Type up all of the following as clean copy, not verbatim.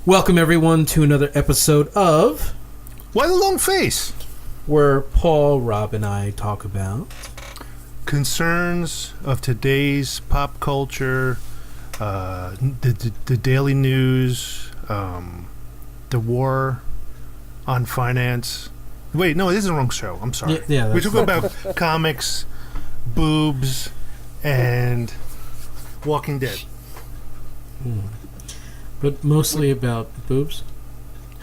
Welcome everyone to another episode of Why the Long Face? Where Paul, Rob, and I talk about concerns of today's pop culture, the daily news, the war on finance. Wait, no, this is the wrong show. I'm sorry. Yeah, we talk about comics, boobs, and Walking Dead. But mostly about boobs.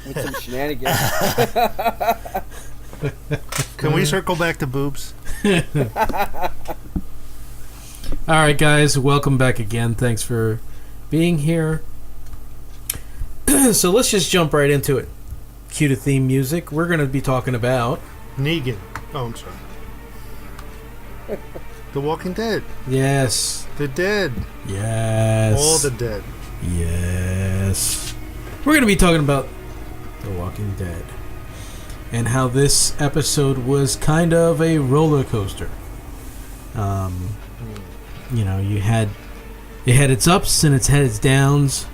With some shenanigans. Can we circle back to boobs? Alright guys, welcome back again. Thanks for being here. So let's just jump right into it. Cue to theme music. We're going to be talking about Negan. Oh, I'm sorry. The Walking Dead. Yes. The dead. Yes. All the dead. Yes. We're going to be talking about The Walking Dead and how this episode was kind of a roller coaster. You know, it had its ups and it had its downs,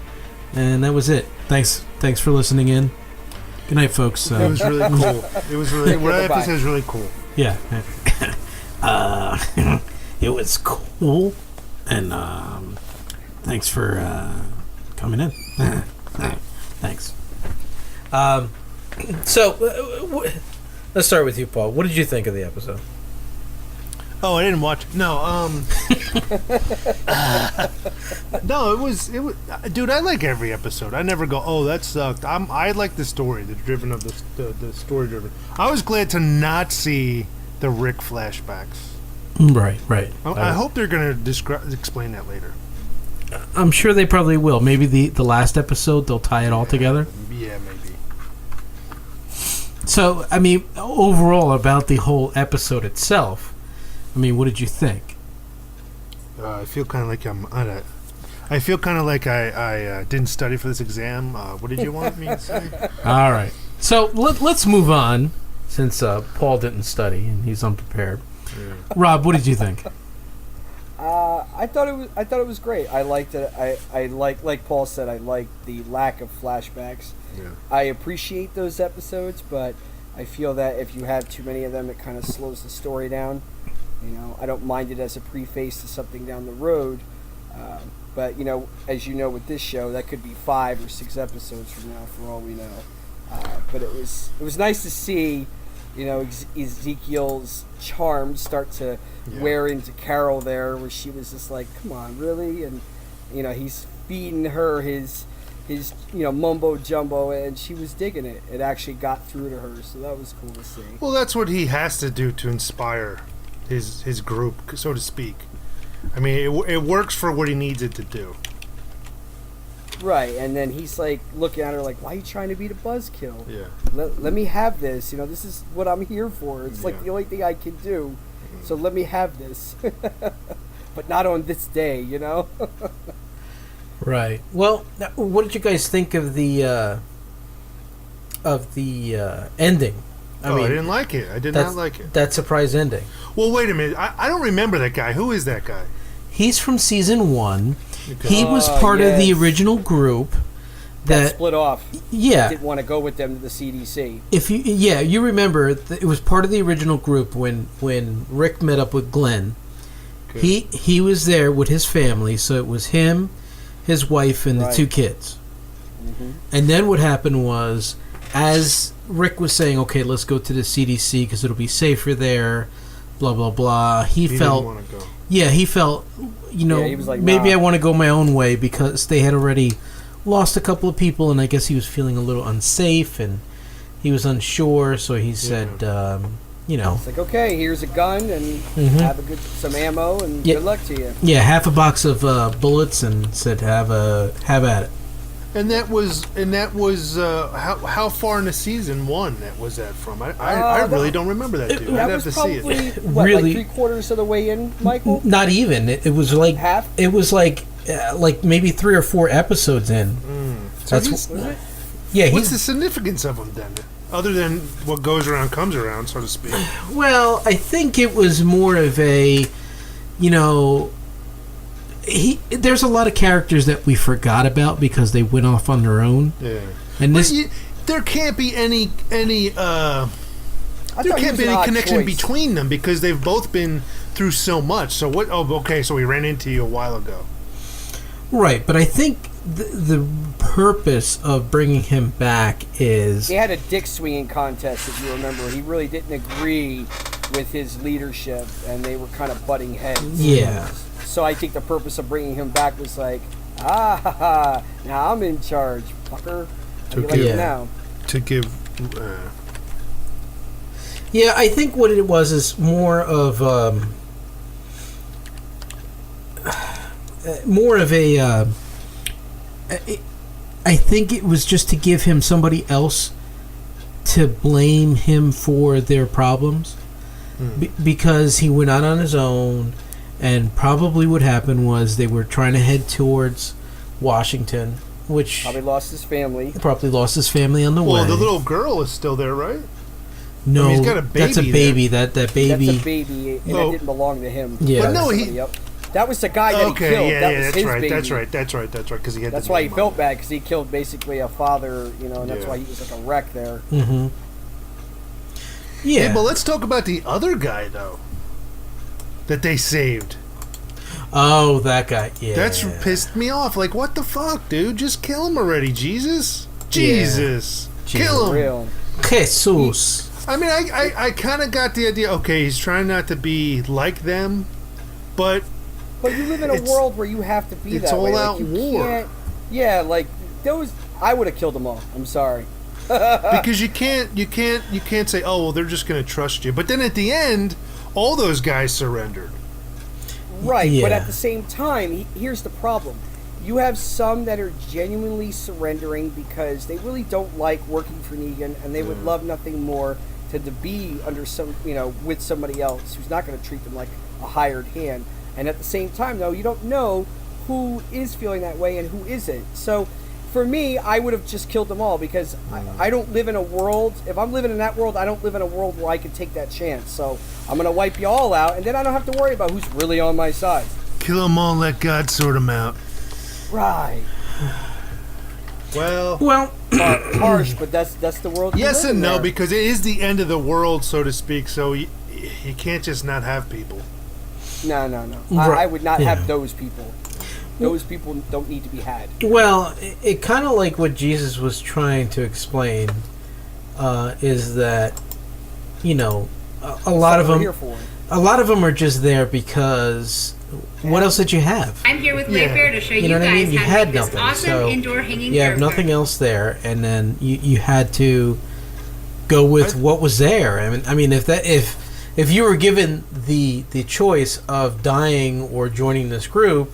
and that was it. Thanks for listening in. Good night, folks. It was really cool. It was really. That episode was really cool. Yeah. It was cool, and thanks for coming in. Thanks. So, let's start with you, Paul. What did you think of the episode? Oh, I didn't watch. No, no, it was. Dude, I like every episode. I never go, oh, that sucked. I like the story, the story driven. I was glad to not see the Rick flashbacks. Right. I hope they're going to explain that later. I'm sure they probably will. Maybe the last episode they'll tie it all together. Yeah, maybe. So, I mean, overall about the whole episode itself, I mean, what did you think? I feel kind of like I feel kind of like I didn't study for this exam. What did you want me to say? All right. So let's move on, since Paul didn't study and he's unprepared. Yeah. Rob, what did you think? I thought it was great. I liked it. I like Paul said, I liked the lack of flashbacks. Yeah. I appreciate those episodes, but I feel that if you have too many of them, it kind of slows the story down. You know, I don't mind it as a preface to something down the road, but you know, as you know, with this show, that could be 5 or 6 episodes from now, for all we know. But it was nice to see, you know, Ezekiel's charm start to wear into Carol there, where she was just like, "Come on, really?" And you know, he's feeding her his mumbo jumbo, and she was digging it. It actually got through to her, so that was cool to see. Well, that's what he has to do to inspire his group, so to speak. I mean, it works for what he needs it to do. Right, and then he's like looking at her like, "Why are you trying to be the buzzkill? Yeah. Let me have this. You know, this is what I'm here for. It's like the only thing I can do. So let me have this, but not on this day. You know." Right. Well, what did you guys think of the ending? I didn't like it. I did not like it. That surprise ending. Well, wait a minute. I don't remember that guy. Who is that guy? He's from season 1. Okay. He was part of the original group that split off. Yeah. Didn't want to go with them to the CDC. You remember it was part of the original group when Rick met up with Glenn. Okay. He was there with his family, so it was him, his wife, and the 2 kids. Mm-hmm. And then what happened was, as Rick was saying, okay, let's go to the CDC because it'll be safer there, blah, blah, blah. He felt, didn't want to go. Yeah, he felt, you know, he was like, maybe nah. I want to go my own way because they had already lost a couple of people, and I guess he was feeling a little unsafe, and he was unsure, so he said, you know. It's like, okay, here's a gun, and have some ammo, and good luck to you. Yeah, half a box of bullets, and said, have at it. And that was how far in the season 1 that was that from? I really don't remember that, dude. I'd have to see it. Really, like 3/4 of the way in, Michael? Not even. It was like half. It was like maybe 3 or 4 episodes in. That's was it? Yeah. What's the significance of him then? Other than what goes around comes around, so to speak. Well, I think it was more of a, you know, there's a lot of characters that we forgot about because they went off on their own. Yeah. And there can't be any connection between them because they've both been through so much. So what? Oh, okay. So we ran into you a while ago. Right, but I think the purpose of bringing him back is... They had a dick swinging contest, if you remember. He really didn't agree with his leadership, and they were kind of butting heads. Yeah. So I think the purpose of bringing him back was like, now I'm in charge, fucker. How do you like it now? To give... Yeah, I think what it was is more of a I think it was just to give him somebody else to blame him for their problems because he went out on his own, and probably what happened was they were trying to head towards Washington, which probably lost his family on the way. Well, the little girl is still there, right? No, I mean, he's got a baby. That's a baby. That baby. That's a baby, and it didn't belong to him. Yeah, but no, that was the guy that he killed. That's his right. baby. That's right. Because he had. That's why he felt bad, because he killed basically a father, and that's why he was like a wreck there. Mm-hmm. Yeah, but let's talk about the other guy though. That they saved. Oh, that guy. Yeah, that's pissed me off. Like, what the fuck, dude? Just kill him already, Jesus. Kill him. Real. Jesus. I mean, I kind of got the idea. Okay, he's trying not to be like them, but you live in a world where you have to be that way. It's all out war. Yeah, like those. I would have killed them all. I'm sorry. Because you can't say, oh well, they're just going to trust you. But then at the end, all those guys surrendered. Right, but at the same time, here's the problem. You have some that are genuinely surrendering because they really don't like working for Negan, and they would love nothing more to be under with somebody else who's not going to treat them like a hired hand. And at the same time, though, you don't know who is feeling that way and who isn't. So for me, I would have just killed them all because I don't live in a world. If I'm living in that world, I don't live in a world where I can take that chance. So I'm going to wipe you all out, and then I don't have to worry about who's really on my side. Kill them all and let God sort them out. Right. Well, harsh, but that's the world. Yes and no, there. because it is the end of the world, so to speak. So you can't just not have people. No. I would not have those people. Those people don't need to be had. Well, it kind of like what Jesus was trying to explain is that a lot of them are just there because. What else did you have? I'm here with Wayfair to show you know what guys I mean? You how to had make this nothing, awesome so indoor hanging you have nothing else there, and then you had to go with what was there. I mean, if you were given the choice of dying or joining this group,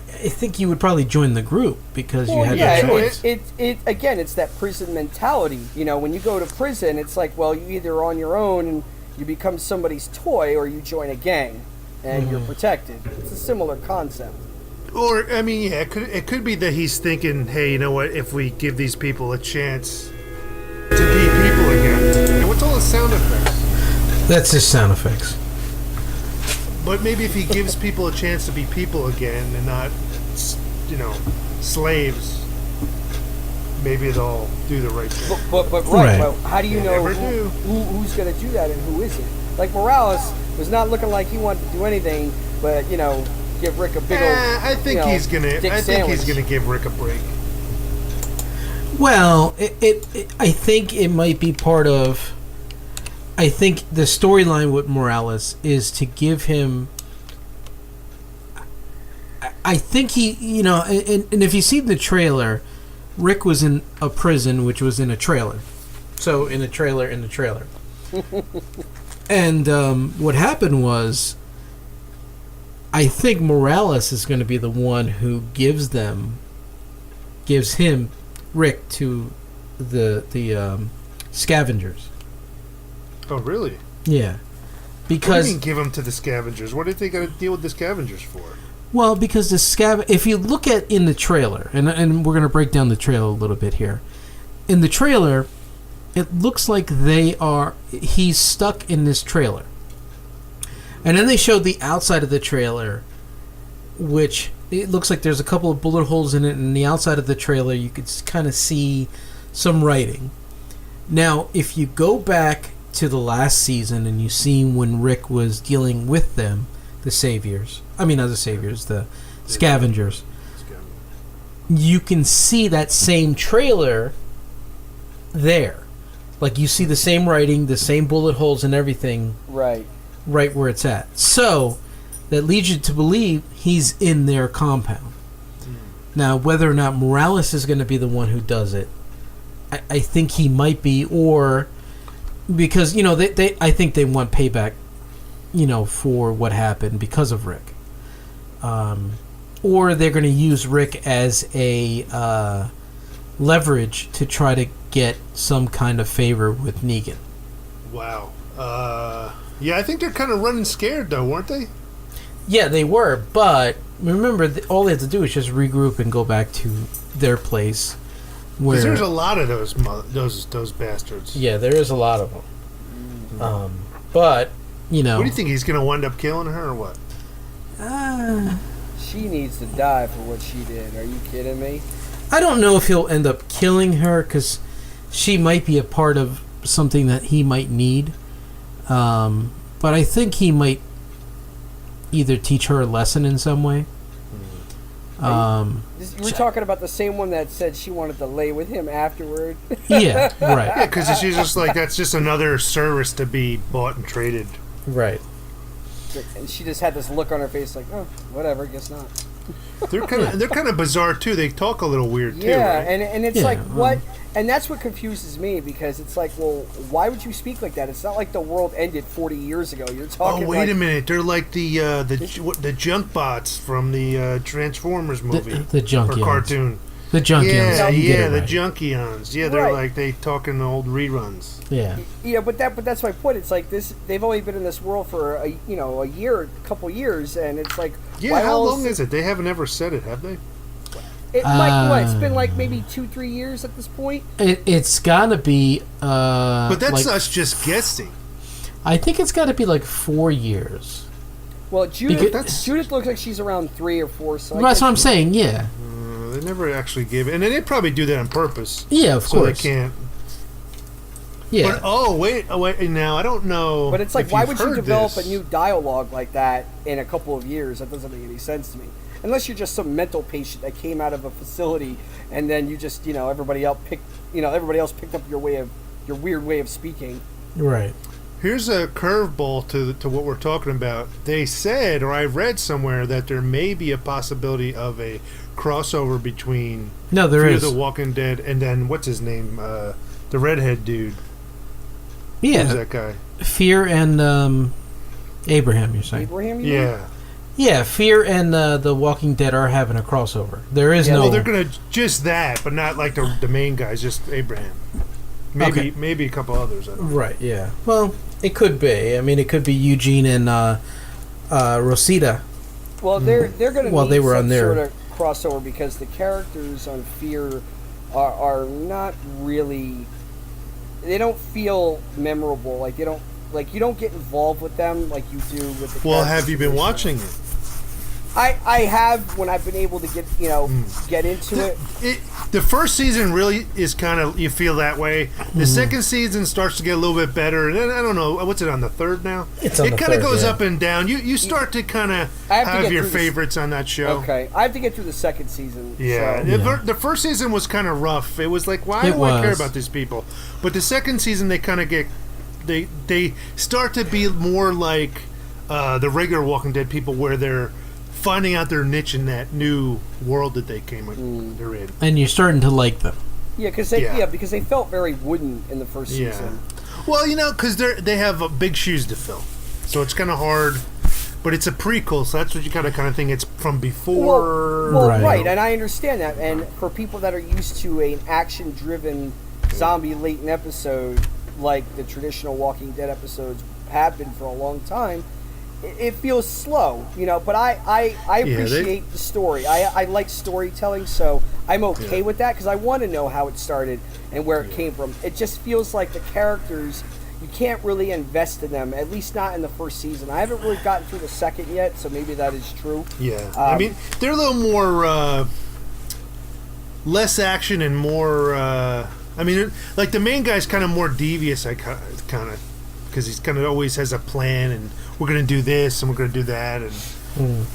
I think you would probably join the group because you had no choice. It's that prison mentality. When you go to prison, it's like, well, you either on your own and you become somebody's toy, or you join a gang. And you're protected. It's a similar concept. Or, I mean, it could be that he's thinking, hey, you know what, if we give these people a chance to be people again. And what's all the sound effects? That's just sound effects. But maybe if he gives people a chance to be people again and not, slaves, maybe they'll do the right thing. But well, how do you know who's going to do that and who isn't? Like Morales was not looking like he wanted to do anything, but give Rick a big old. I think he's gonna give Rick a break. Well, I think it might be part of. I think the storyline with Morales is to give him. I think he, and if you see the trailer, Rick was in a prison, which was in a trailer. So in a trailer. And what happened was, I think Morales is going to be the one who gives him, Rick, to the scavengers. Oh, really? Yeah. Because what do you mean give him to the scavengers? What did they got to deal with the scavengers for? Well, because if you look at in the trailer, and we're going to break down the trailer a little bit here. In the trailer, it looks like he's stuck in this trailer. And then they showed the outside of the trailer which it looks like there's a couple of bullet holes in it, and the outside of the trailer you could kind of see some writing. Now, if you go back to the last season and you see when Rick was dealing with them, the Saviors, I mean not the Saviors, the Scavengers, you can see that same trailer there. Like, you see the same writing, the same bullet holes and everything right where it's at. So that leads you to believe he's in their compound. Now, whether or not Morales is going to be the one who does it, I think he might be, or because, you know, I think they want payback, you know, for what happened because of Rick. Or they're going to use Rick as a leverage to try to get some kind of favor with Negan. Wow. Yeah, I think they're kind of running scared, though, weren't they? Yeah, they were, but remember, all they had to do was just regroup and go back to their place. Because there's a lot of those bastards. Yeah, there is a lot of them. But, you know... What do you think, he's going to wind up killing her, or what? She needs to die for what she did. Are you kidding me? I don't know if he'll end up killing her, because she might be a part of something that he might need. But I think he might either teach her a lesson in some way. We're talking about the same one that said she wanted to lay with him afterward. Yeah, right. Yeah, because she's just like, that's just another service to be bought and traded. Right. And she just had this look on her face like, oh, whatever, guess not. They're kind of bizarre too. They talk a little weird too. Yeah, right? and it's like, what? And that's what confuses me, because it's like, well, why would you speak like that? It's not like the world ended 40 years ago. You're talking. Oh, wait a minute! They're like the junk bots from the Transformers movie, the Junkions. Or cartoon. The Junkions. Yeah, the Junkions. Yeah, they're like they talk in the old reruns. Yeah. Yeah, but that's my point. It's like this. They've only been in this world for a year, a couple years, and it's like. Yeah, how long is it? They haven't ever said it, have they? It might. What? It's been like maybe 2-3 years at this point. It's gotta be. But that's us just guessing. I think it's got to be like 4 years. Well, Judith looks like she's around 3 or 4. So that's what I'm saying. Yeah. They never actually gave it, and they probably do that on purpose. Yeah, of course. So they can't. Yeah. But wait. Now I don't know. But it's like, why would you develop a new dialogue like that in a couple of years? That doesn't make any sense to me. Unless you're just some mental patient that came out of a facility, and then you just, everybody else picked up your weird way of speaking. Right. Here's a curveball to what we're talking about. They said, or I read somewhere, that there may be a possibility of a crossover between Fear the Walking Dead and then what's his name, the redhead dude. Yeah. Who's that guy? Fear and Abraham. You're saying? Abraham. Yeah. Yeah, Fear and the Walking Dead are having a crossover. There is no. Well, they're gonna just that, but not like the main guys. Just Abraham. Maybe a couple others. I don't know. Right. Yeah. Well, it could be. I mean, it could be Eugene and Rosita. Well, they're going to need they were some on their sort of crossover, because the characters on Fear are not really. They don't feel memorable. Like they don't. Like, you don't get involved with them like you do with the. Well, have you been watching it? I have, when I've been able to get get into it. The first season really is kind of, you feel that way. The second season starts to get a little bit better, and then I don't know, what's it on the third now? It's on the third. It kind of goes up and down. You start to kind of have your favorites on that show. Okay, I have to get through the second season. Yeah, so. The first season was kind of rough. It was like, why do I care about these people? But the second season, they kind of get. They start to be more like the regular Walking Dead people, where they're finding out their niche in that new world that they're in. And you're starting to like them. Yeah, because they felt very wooden in the first season. Well, because they have big shoes to fill, so it's kind of hard. But it's a prequel, so that's what you kind of think it's from before. Well, right, and I understand that. And for people that are used to an action-driven zombie-laden episode, like the traditional Walking Dead episodes have been for a long time, it feels slow, but I appreciate the story. I like storytelling, so I'm okay with that, because I want to know how it started and where it came from. It just feels like the characters, you can't really invest in them, at least not in the first season. I haven't really gotten through the second yet, so maybe that is true. Yeah, I mean, they're a little more less action and more. I mean, like the main guy's kind of more devious. I kind of because he's kind of always has a plan, and we're gonna do this and we're gonna do that, and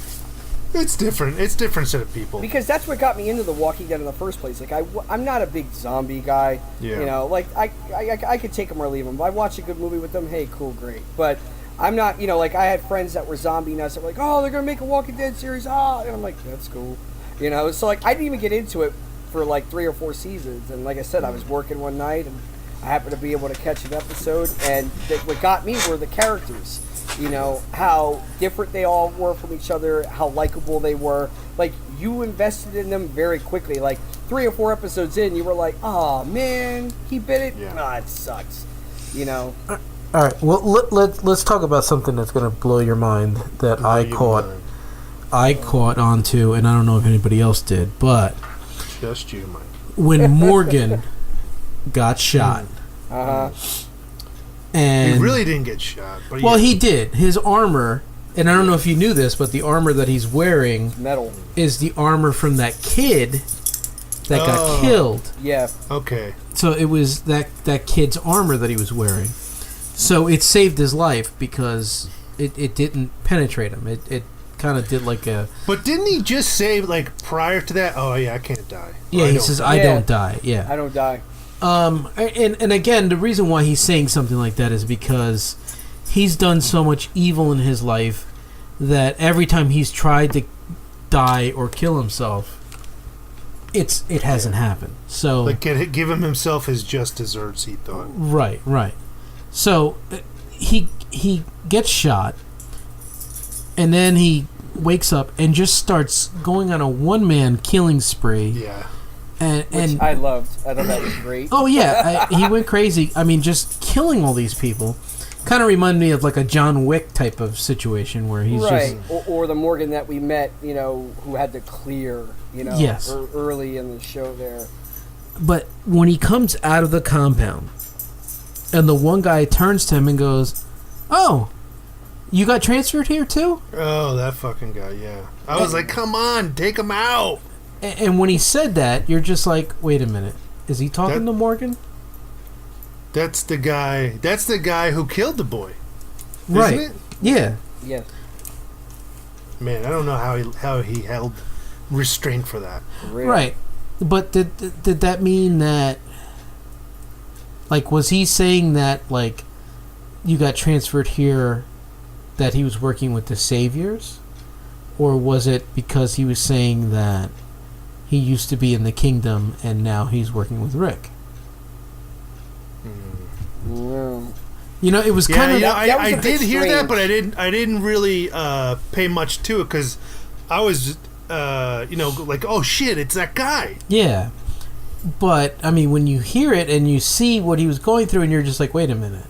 it's different. It's a different set of people. Because that's what got me into The Walking Dead in the first place. Like I'm not a big zombie guy. Yeah. You know, like I could take them or leave them. If I watch a good movie with them, hey, cool, great. But I'm not. You know, like I had friends that were zombie nuts that were like, oh, they're gonna make a Walking Dead series. Ah, and I'm like, that's cool. You know, so like I didn't even get into it for like 3 or 4 seasons, and like I said, I was working one night and I happened to be able to catch an episode, and what got me were the characters. You know, how different they all were from each other, how likable they were. Like, you invested in them very quickly. Like, 3 or 4 episodes in, you were like, oh man, he bit it? Yeah. Nah, it sucks. You know? Alright, well, let's talk about something that's going to blow your mind that I caught onto, and I don't know if anybody else did, but Just you, Mike. when Morgan got shot, and He really didn't get shot. But well, he did. His armor, and I don't know if you knew this, but the armor that he's wearing Metal. is the armor from that kid that got killed. Yeah. Okay. So it was that kid's armor that he was wearing. So it saved his life because it didn't penetrate him. It kind of did like a... But didn't he just say, like, prior to that, oh, yeah, I can't die? Yeah, he says, I don't die. Yeah. I don't die. And again, the reason why he's saying something like that is because he's done so much evil in his life that every time he's tried to die or kill himself, it hasn't happened. So like give him himself his just desserts, he thought. Right. So he gets shot, and then he wakes up and just starts going on a one-man killing spree. Yeah. Which I loved. I thought that was great. Oh yeah, he went crazy. I mean, just killing all these people. Kind of reminded me of like a John Wick type of situation where he's right. just... Or the Morgan that we met, you know, who had to clear, you know, yes. early in the show there. But when he comes out of the compound, and the one guy turns to him and goes, "Oh, you got transferred here too?" Oh, that fucking guy, yeah. I was like, come on, take him out. And when he said that, you're just like, wait a minute. Is he talking to Morgan? That's the guy. That's the guy who killed the boy. Right. Isn't it? Yeah. Yes. Man, I don't know how he held restraint for that. Really. Right. But did that mean that, like, was he saying that, like, you got transferred here that he was working with the Saviors? Or was it because he was saying that he used to be in the kingdom and now he's working with Rick? No. You know, it was kind of... I did hear that, but I didn't really pay much to it because I was, like, oh shit, it's that guy. Yeah. But, I mean, when you hear it and you see what he was going through and you're just like, wait a minute.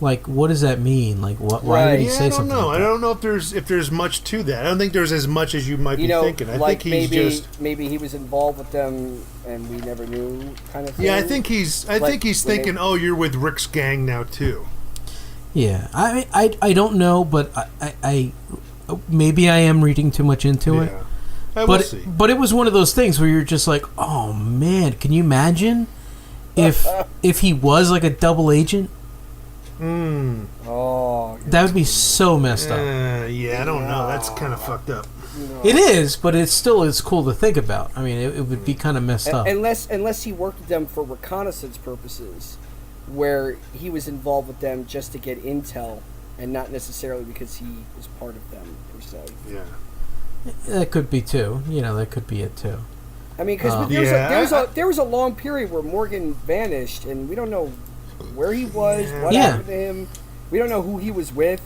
Like, what does that mean? Like, why did he say something? I don't know. Like I don't know if there's much to that. I don't think there's as much as you might be thinking. I like think he's maybe he was involved with them and we never knew, kind of thing. Yeah, I think he's thinking, oh, you're with Rick's gang now too. Yeah, I don't know, but I maybe I am reading too much into it. We'll see. But it was one of those things where you're just like, oh man, can you imagine if he was like a double agent? Oh, that would be so messed up. Yeah, I don't know. That's kind of fucked up. It is, but it's still cool to think about. I mean, it would be kind of messed up. Unless he worked with them for reconnaissance purposes, where he was involved with them just to get intel, and not necessarily because he was part of them per se. Yeah, that could be too. You know, that could be it too. I mean, because there was a long period where Morgan vanished, and we don't know where he was, what happened to him. We don't know who he was with.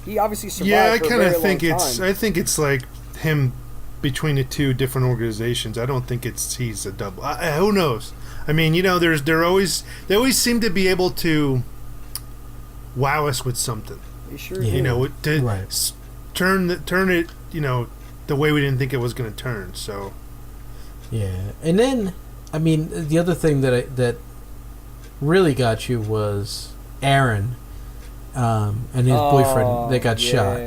He obviously survived. Yeah, I for a kind very of think long it's. time. I think it's like him between the two different organizations. I don't think he's a double. Who knows? I mean, they always seem to be able to wow us with something. They sure do. do. Turn it. The way we didn't think it was going to turn. So. Yeah, and then I mean the other thing that really got you was Aaron and his boyfriend. They got shot.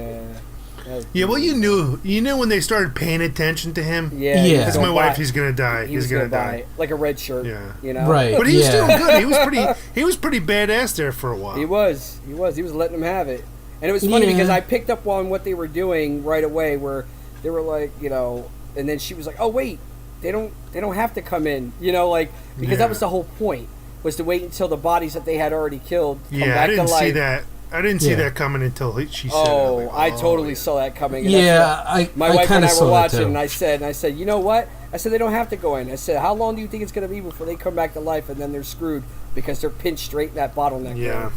Yeah, well, you knew when they started paying attention to him. Yeah, That's my wife. He's gonna die. He's gonna die. Like a red shirt. Yeah, Right. But he was doing good. He was pretty badass there for a while. He was letting them have it, and it was funny because I picked up on what they were doing right away, where they were like, and then she was like, "Oh wait, they don't have to come in," because that was the whole point, was to wait until the bodies that they had already killed come back to life. See that. I didn't see that coming until she said it. I totally saw that coming. And my wife and I were watching, and I said, you know what? I said, they don't have to go in. I said, how long do you think it's going to be before they come back to life, and then they're screwed because they're pinched straight in that bottleneck? Yeah.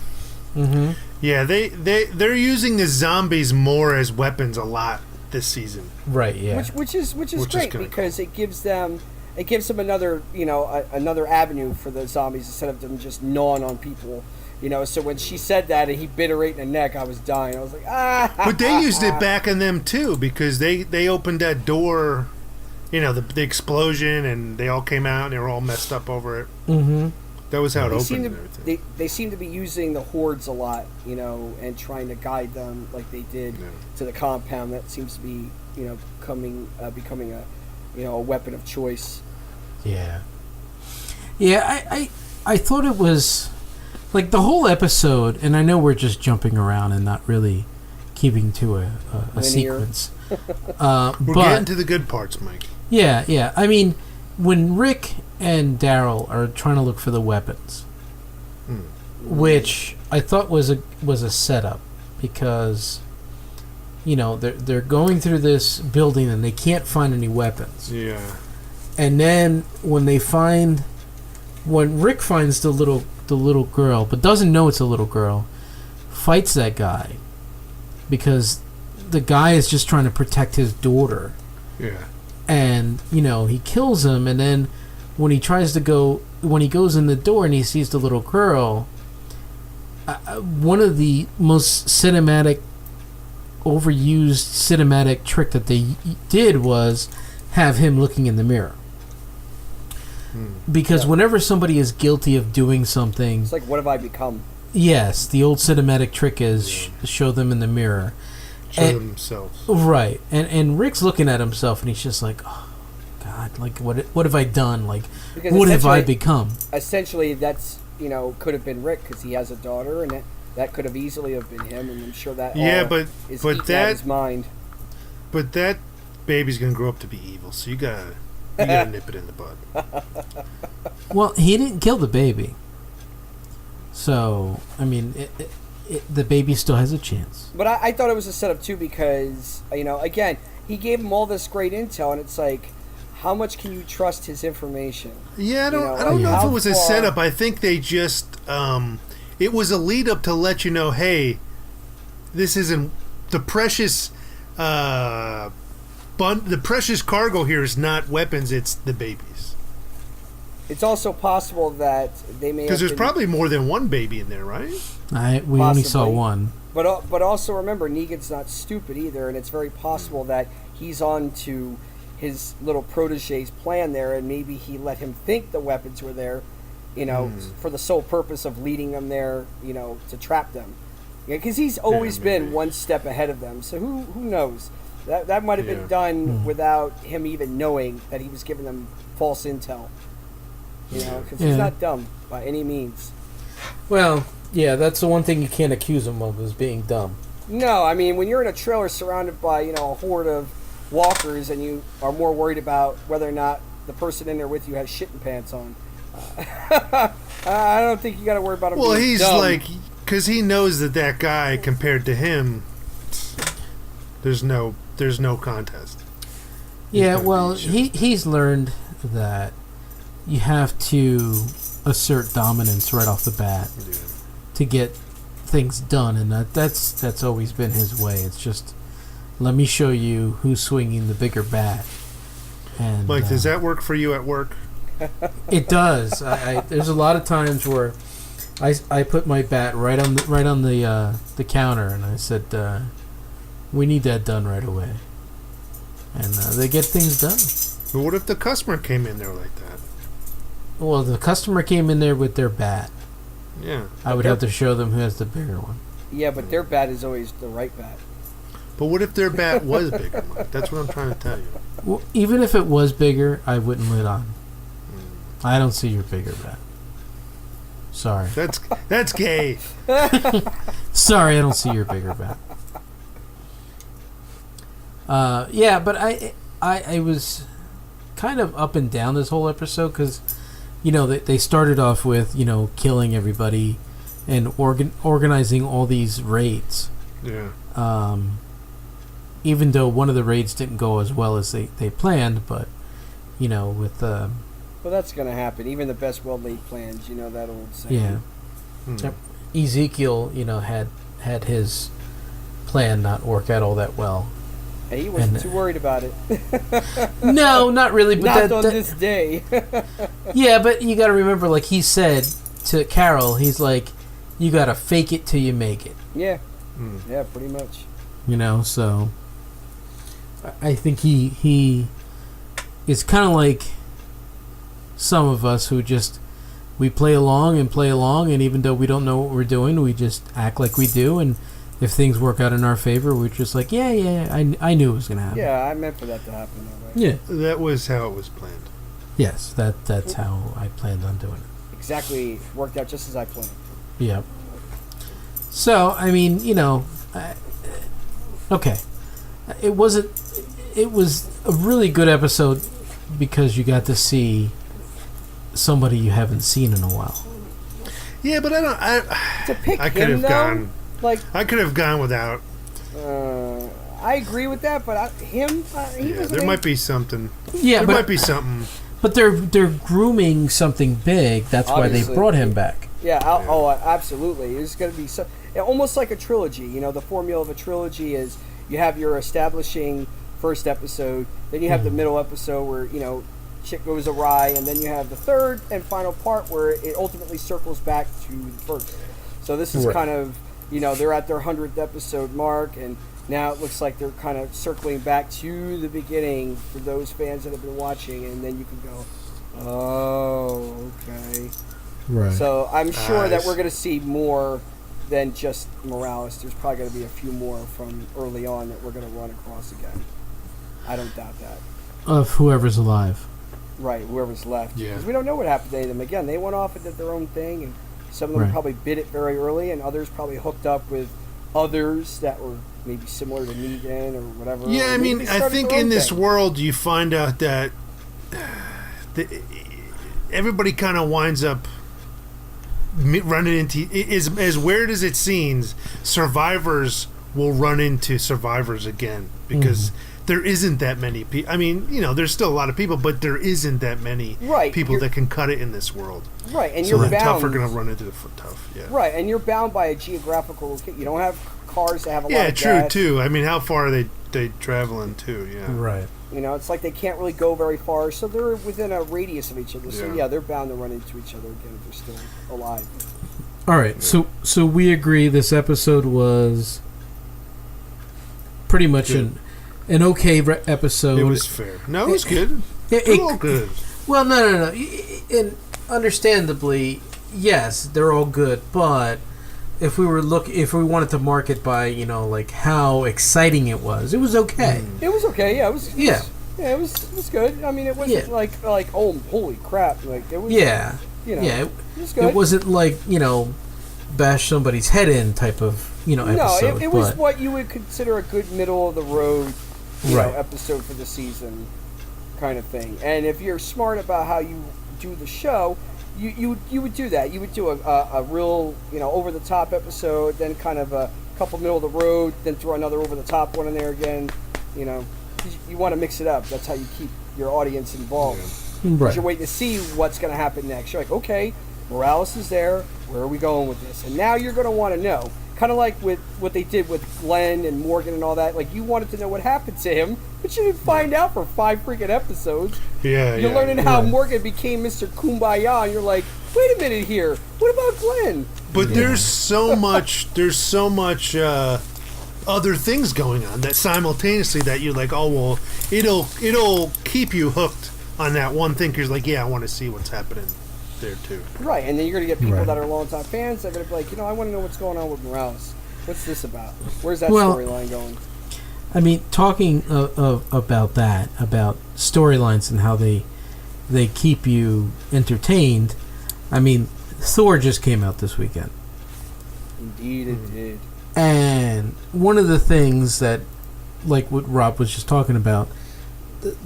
Mm-hmm. Yeah, they're using the zombies more as weapons a lot this season. Right. Yeah. Which is great because it gives them another another avenue for the zombies instead of them just gnawing on people. So when she said that and he bit her right in the neck, I was dying. I was like, ah. But they used it back on them too, because they opened that door, the explosion, and they all came out and they were all messed up over it. Mm-hmm. That was how it opened. They seem to be using the hordes a lot, and trying to guide them like they did to the compound. That seems to be, becoming a weapon of choice. Yeah. Yeah, I thought it was... Like, the whole episode, and I know we're just jumping around and not really keeping to a sequence. We're getting to the good parts, Mike. Yeah. I mean, when Rick and Daryl are trying to look for the weapons, which I thought was a setup, because, they're going through this building and they can't find any weapons. Yeah. And then when Rick finds the little girl, but doesn't know it's a little girl, fights that guy because the guy is just trying to protect his daughter. Yeah. And, he kills him, and then when he goes in the door and he sees the little girl, one of the most overused cinematic trick that they did was have him looking in the mirror. Because whenever somebody is guilty of doing something... It's like, what have I become? Yes, the old cinematic trick is show them in the mirror. Show themselves. Right. And Rick's looking at himself and he's just like, oh, God, like, what have I done? Like, what have I become? Essentially, that's, could have been Rick because he has a daughter, and that could have easily have been him, and I'm sure that is eating at his mind. But that baby's going to grow up to be evil, so you gotta nip it in the bud. Well, he didn't kill the baby. So, I mean, the baby still has a chance. But I thought it was a setup, too, because, again, he gave him all this great intel, and it's like, how much can you trust his information? Yeah, I don't know if it was a setup. I think they just, it was a lead up to let you know, hey, this isn't the precious, the precious cargo here is not weapons, it's the babies. It's also possible that they may, because there's probably more than one baby in there, right? We only saw one. But also remember, Negan's not stupid either, and it's very possible that he's on to his little protege's plan there, and maybe he let him think the weapons were there, for the sole purpose of leading them there, to trap them. Because he's always been one step ahead of them. So who knows? That might have been done without him even knowing that he was giving them false intel. Because he's not dumb by any means. Well, yeah, that's the one thing you can't accuse him of, is being dumb. No, I mean, when you're in a trailer surrounded by, a horde of walkers and you are more worried about whether or not the person in there with you has shitting pants on, I don't think you got to worry about him being dumb. Well, he's like, because he knows that guy, compared to him, there's no contest. Yeah, well, he's learned that you have to assert dominance right off the bat to get things done, and that's always been his way. It's just, let me show you who's swinging the bigger bat. And Mike, does that work for you at work? It does. There's a lot of times where I put my bat right on the counter, and I said, we need that done right away, and they get things done. But what if the customer came in there like that? Well, the customer came in there with their bat. Yeah. I would have to show them who has the bigger one. Yeah, but their bat is always the right bat. But what if their bat was bigger, Mike? That's what I'm trying to tell you. Well, even if it was bigger, I wouldn't let on. I don't see your bigger bat. Sorry. That's gay. Sorry, I don't see your bigger bat. Yeah, but I was kind of up and down this whole episode because, they started off with, killing everybody and organizing all these raids. Yeah. Even though one of the raids didn't go as well as they planned, but, with... well, that's going to happen. Even the best well-laid plans, that old saying. Yeah. Ezekiel, had his plan not work out all that well. Hey, he wasn't too worried about it. No, not really. But not on this day. Yeah, but you got to remember, like he said to Carol, he's like, you got to fake it till you make it. Yeah. Yeah, pretty much. So I think he is kind of like some of us who just, we play along, and even though we don't know what we're doing, we just act like we do, and if things work out in our favor, we're just like, yeah, I knew it was going to happen. Yeah, I meant for that to happen that way. Yeah. That was how it was planned. Yes, that's how I planned on doing it. Exactly. Worked out just as I planned. Yep. So, I mean, okay. It was a really good episode because you got to see somebody you haven't seen in a while. Yeah, but to pick I could him, have gone. Like, I could have gone without. I agree with that, but he was. There might be something. Yeah, there might be something. But they're grooming something big. That's Obviously. why they brought him back. Yeah. Absolutely. It's going to be almost like a trilogy. The formula of a trilogy is you have your establishing first episode, then you have the middle episode where shit goes awry, and then you have the third and final part where it ultimately circles back to the first. So this is kind of. They're at their 100th episode mark, and now it looks like they're kind of circling back to the beginning for those fans that have been watching, and then you can go, oh, okay. Right. So I'm sure that we're going to see more than just Morales. There's probably going to be a few more from early on that we're going to run across again. I don't doubt that. Of whoever's alive. Right, whoever's left. Yeah. Because we don't know what happened to any of them. Again, they went off and did their own thing, and some of them probably bit it very early, and others probably hooked up with others that were maybe similar to Negan or whatever. Yeah, I mean, I think in this world you find out that everybody kind of winds up running into, as weird as it seems, survivors will run into survivors again because there isn't that many people. I mean, there's still a lot of people, but there isn't that many people that can cut it in this world. Right, and so you're the bound. tough are going to run into the tough. Yeah. Right, and you're bound by a geographical location. You don't have cars that have a lot Yeah, of true gas. too. I mean, how far are they traveling too? Yeah. Right. It's like they can't really go very far, so they're within a radius of each other. So yeah, they're bound to run into each other again if they're still alive. All right, so we agree this episode was pretty much an okay episode. It was fair. No, it was good. It was all good. Well, no. And understandably, yes, they're all good. But if we wanted to mark it by like how exciting it was okay. It was okay. Yeah, it was. Yeah, it was good. I mean, it wasn't like oh holy crap, like it was. Yeah, it was good. It wasn't like bash somebody's head in type of episode. No, it was what you would consider a good middle of the road episode for the season kind of thing. And if you're smart about how you do the show, you would do that. You would do a real over the top episode, then kind of a couple middle of the road, then throw another over the top one in there again. You want to mix it up. That's how you keep your audience involved. Right. You're waiting to see what's going to happen next. You're like, okay, Morales is there. Where are we going with this? And now you're going to want to know. Kind of like with what they did with Glenn and Morgan and all that. Like, you wanted to know what happened to him, but you didn't find out for 5 freaking episoch. You're learning how Morgan became Mr. Kumbaya, and you're like, wait a minute here. What about Glenn? But there's so much other things going on that simultaneously that you're like, oh, well, it'll keep you hooked on that one thing. 'Cause you're like, yeah, I want to see what's happening there too. Right, and then you're going to get people Right. that are longtime fans that are going to be like, I want to know what's going on with Morales. What's this about? Where's that Well, storyline going? I mean, talking about that, about storylines and how they keep you entertained. I mean, Thor just came out this weekend, Indeed, it did. and one of the things that, like what Rob was just talking about,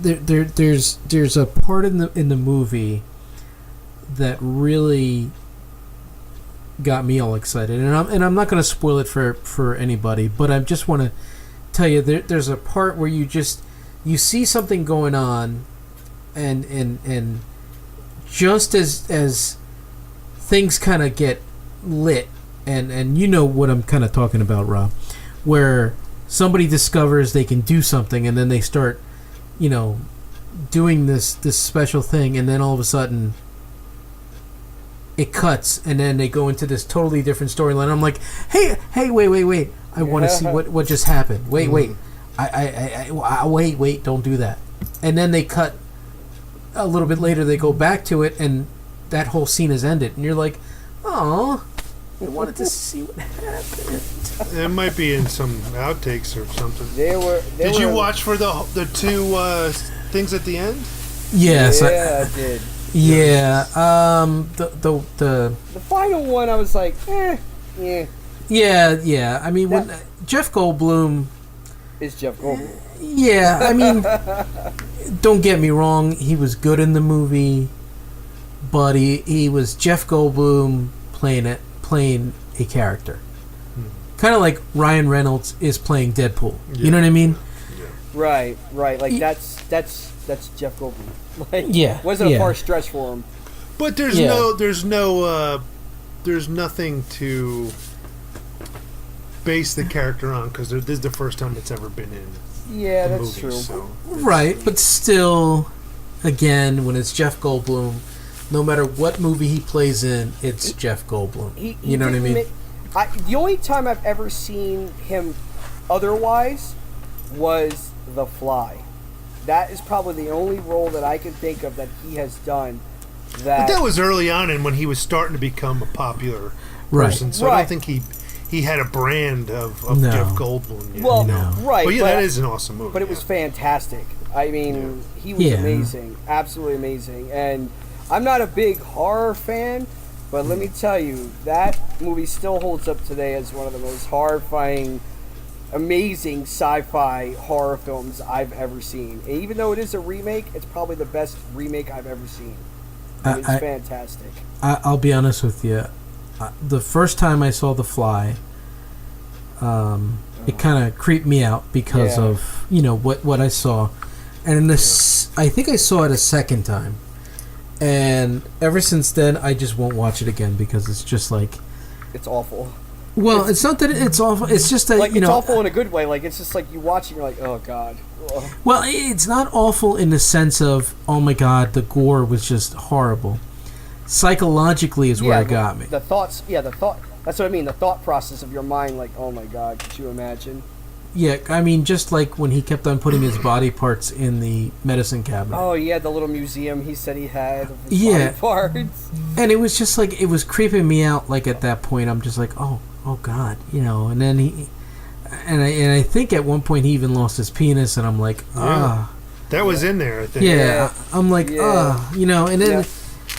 there's a part in the movie that really got me all excited, and I'm not going to spoil it for anybody, but I just want to tell you there's a part where you see something going on, and just as things kind of get lit, and you know what I'm kind of talking about, Rob, where somebody discovers they can do something, and then they start, doing this special thing, and then all of a sudden it cuts, and then they go into this totally different storyline. I'm like, hey, wait! I want to see what just happened. Wait, I wait, don't do that. And then they cut a little bit later. They go back to it, and that whole scene is ended, and you're like, oh, I wanted to see what happened. It might be in some outtakes or something. Did you watch for the two things at the end? Yes, I did. Yeah, the final one, I was like, yeah. Yeah. I mean, when Jeff Goldblum Is Jeff Goldblum. Yeah, I mean, don't get me wrong, he was good in the movie, but he was Jeff Goldblum playing a character. Kind of like Ryan Reynolds is playing Deadpool. Yeah. You know what I mean? Right. Like that's Jeff Goldblum. Like, Yeah, wasn't yeah. a far stretch for him. But there's nothing to base the character on, because this is the first time it's ever been in Yeah, the that's movie, true. so Right, but still, again, when it's Jeff Goldblum, no matter what movie he plays in, it's Jeff Goldblum. You know what I mean? The only time I've ever seen him otherwise was The Fly. That is probably the only role that I can think of that he has done. But that was early on, and when he was starting to become a popular person, Right. so I don't think he had a brand of No. Jeff Goldblum yet. Well, No. right. But yeah, that is an awesome movie. But it was fantastic. I mean, he was Yeah. amazing. Absolutely amazing. And I'm not a big horror fan, but let me tell you, that movie still holds up today as one of the most horrifying, amazing sci-fi horror films I've ever seen. And even though it is a remake, it's probably the best remake I've ever seen. It's fantastic. I'll be honest with you. The first time I saw The Fly, it kind of creeped me out because of what I saw, and I think I saw it a second time, and ever since then I just won't watch it again because it's just like, It's awful. well, it's not that it's awful. It's just that Like, it's awful in a good way. Like, it's just like you watch and you're like, oh god. Ugh. Well, it's not awful in the sense of, oh my god, the gore was just horrible. Psychologically is where it got me. The thoughts, that's what I mean, the thought process of your mind, like, oh my god, could you imagine? Yeah, I mean, just like when he kept on putting his body parts in the medicine cabinet. Oh yeah, the little museum he said he had of his Yeah. body parts. And it was just like, it was creeping me out, like at that point, I'm just like, oh god, and then I think at one point he even lost his penis, and I'm like, that was in there, I think. Yeah, I'm like, Yeah. and then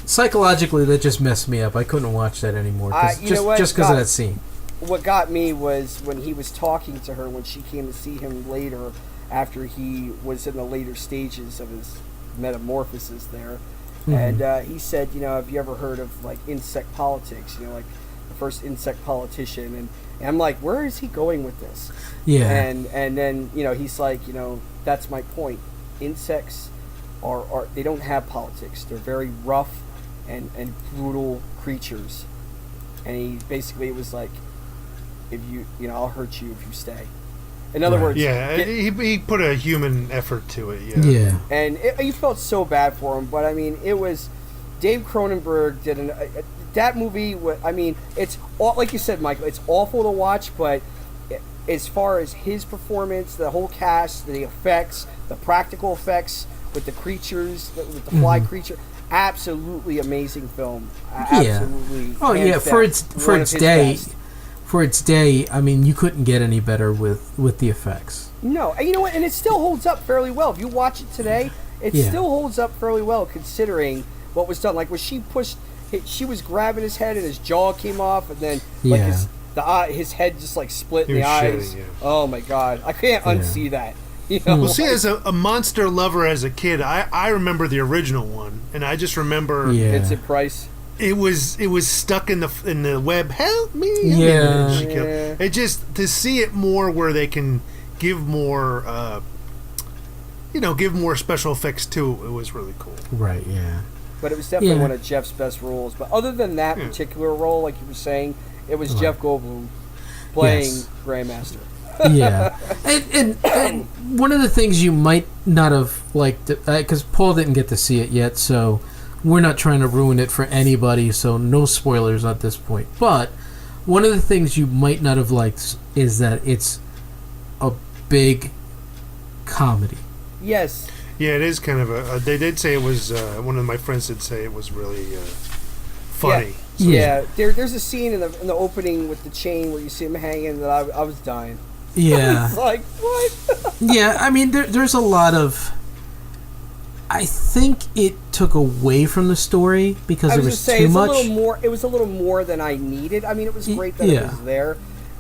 psychologically that just messed me up. I couldn't watch that anymore, just because of that scene. What got me was when he was talking to her when she came to see him later, after he was in the later stages of his metamorphosis there, and he said, have you ever heard of like insect politics? Like the first insect politician, and I'm like, where is he going with this? Yeah. And then he's like, that's my point. Insects are they don't have politics. They're very rough and brutal creatures. And he basically was like, if I'll hurt you if you stay. In other words, he put a human effort to it. Yeah. And you felt so bad for him, but I mean, it was Dave Cronenberg did that movie. I mean, it's all, like you said, Michael. It's awful to watch, but as far as his performance, the whole cast, the effects, the practical effects with the creatures, with the fly creature, absolutely amazing film. Yeah. Absolutely. Oh yeah, for its day. Best. For its day, I mean, you couldn't get any better with the effects. No, and you know what? And it still holds up fairly well. If you watch it today, it still holds up fairly well considering what was done. Like when she was grabbing his head and his jaw came off, and then like his head just like split in the eyes. Oh my god, I can't unsee that. You know? Well, see, as a monster lover as a kid, I remember the original one, and I just remember Vincent Price. It was stuck in the web. Help me! It just to see it more where they can give more, give more special effects too. It was really cool. Right. Yeah. But it was definitely one of Jeff's best roles. But other than that particular role, like you were saying, it was Jeff Goldblum playing Grandmaster. Yeah, and one of the things you might not have liked, because Paul didn't get to see it yet, so we're not trying to ruin it for anybody, so no spoilers at this point. But one of the things you might not have liked is that it's a big comedy. Yes. Yeah, it is kind of they did say it was. One of my friends did say it was really funny. Yeah. There's a scene in the opening with the chain where you see him hanging that I was dying. Yeah. It's like, what? Yeah, I mean, there's a lot of... I think it took away from the story because there was too much. It was a little more than I needed. I mean, it was great that it was there,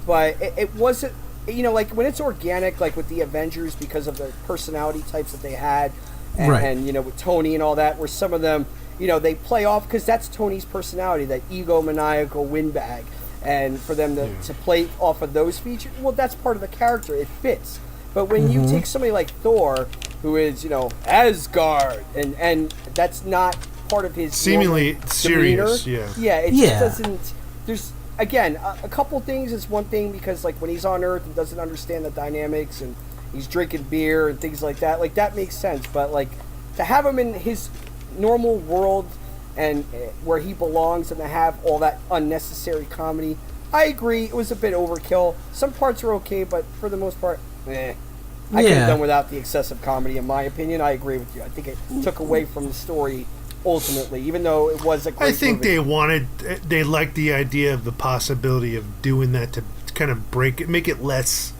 but it wasn't... like when it's organic, like with the Avengers, because of the personality types that they had, and with Tony and all that, where some of them, they play off, because that's Tony's personality, that egomaniacal windbag. And for them to play off of those features, well, that's part of the character. It fits. But when you take somebody like Thor, who is, Asgard, and that's not part of his seemingly serious, demeanor, it just doesn't. There's again a couple things. Is one thing because like when he's on Earth and doesn't understand the dynamics, and he's drinking beer and things like that makes sense. But like to have him in his normal world and where he belongs, and to have all that unnecessary comedy, I agree, it was a bit overkill. Some parts are okay, but for the most part, I could have done without the excessive comedy, in my opinion. I agree with you. I think it took away from the story ultimately, even though it was a great I think movie. they liked the idea of the possibility of doing that to kind of break it, make it less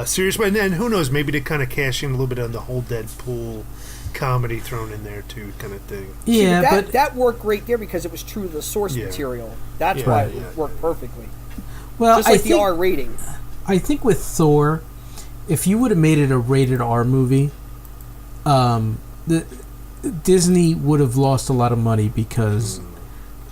serious. But then who knows, maybe to kind of cash in a little bit on the whole Deadpool comedy thrown in there too, kind of thing. Yeah, but that worked great there because it was true to the source material. That's why it worked perfectly. Well, just like the R rating. I think with Thor, if you would have made it a rated R movie, Disney would have lost a lot of money because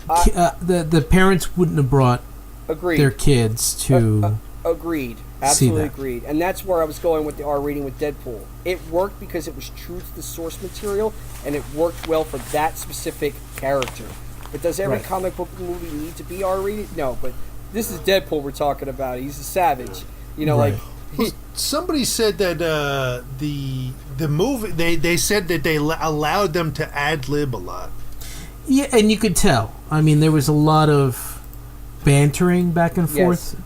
the parents wouldn't have brought their kids to. Agreed. Absolutely agreed. And that's where I was going with the R rating with Deadpool. It worked because it was true to the source material, and it worked well for that specific character. But does every comic book movie need to be R rated? No, but this is Deadpool we're talking about. He's a savage. Somebody said that the movie they said that they allowed them to ad lib a lot. Yeah, and you could tell. I mean, there was a lot of bantering back and forth.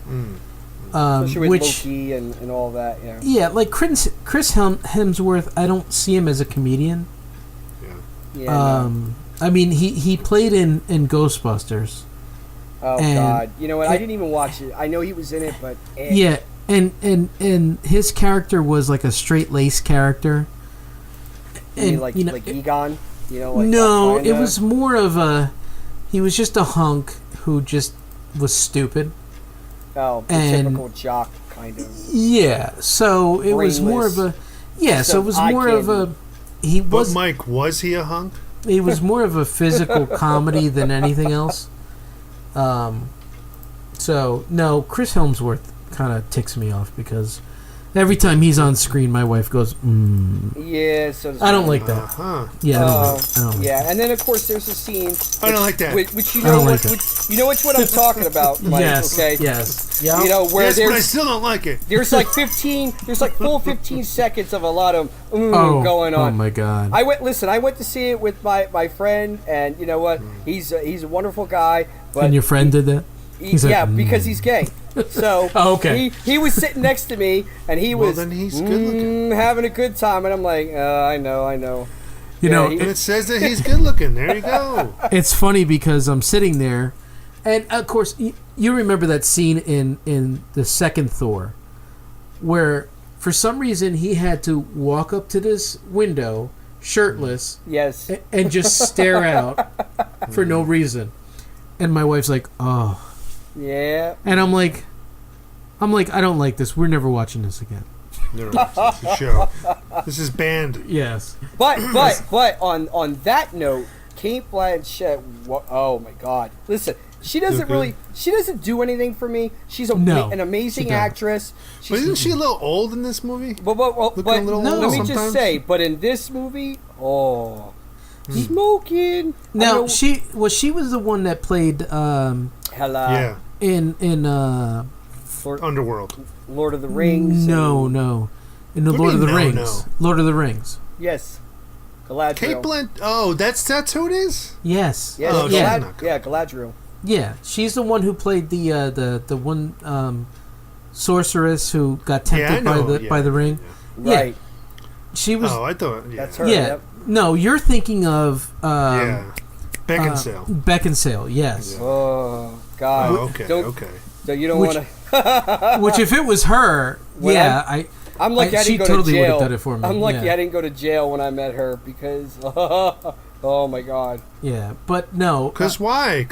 Especially with Loki and all that, Yeah, like Chris Hemsworth, I don't see him as a comedian. I mean, he played in Ghostbusters. Oh, God. You know what? I didn't even watch it. I know he was in it, but... Yeah, and his character was like a straight-laced character. And, like Egon? No, it was more of a... He was just a hunk who just was stupid. Oh, the typical jock kind of. Yeah, so it was more of a. Yeah, so it was more of a. But Mike, was he a hunk? He was more of a physical comedy than anything else. So no, Chris Hemsworth kind of ticks me off because every time he's on screen, my wife goes, Yeah, so I don't like that. Yeah, I don't like that. And then of course there's a scene. I don't like that. Which you know which one I'm talking about, Mike. Yes. Okay. Yes. Yeah. Where but I still don't like it. There's like full 15 seconds of a lot of going on. Oh my God. I went to see it with my friend, and you know what? He's a wonderful guy. But and your friend did that? Because he's gay. So okay. he was sitting next to me, and he was then he's good looking. having a good time, and I'm like, I know. You Yeah, know, And it says that he's good looking. There you go. it's funny because I'm sitting there, and of course, you remember that scene in the second Thor, where for some reason he had to walk up to this window shirtless Yes. and just stare out for no reason. And my wife's like, "Oh," Yeah. and I'm like, I don't like this. We're never watching this again. No, it's a show. This is banned. Yes. But on that note, Kate Blanchett. Oh my God! Listen, she doesn't do anything for me. She's an she amazing doesn't. actress. But isn't she a little old in this movie? But Looking a little no, old let me sometimes? just say, but in this movie, smoking. Now she was the one that played Hella. Yeah. in Underworld. Lord of the Rings. No. In the What do Lord you of the mean, Rings. no? Lord of the Rings. Yes. Galadriel. Kate Blanchett. Oh, that's who it is? Yes. Yes, Oh, yeah. she's not good. Galadriel. Yeah. She's the one who played the one sorceress who got Yeah, I tempted know. by the ring. Yeah. Right. She was. Oh, I thought. Yeah. That's her. Yeah. Yep. No, you're thinking of Yeah. Beckinsale. Beckinsale. Yes. Yeah. Oh God. Oh, okay. Don't, Okay. So you don't Which- want to. Which, if it was her, When I'm lucky I she didn't go totally to would have jail. done it for me. I'm lucky yeah. I didn't go to jail when I met her because, oh my God. Yeah, but no. Cause why?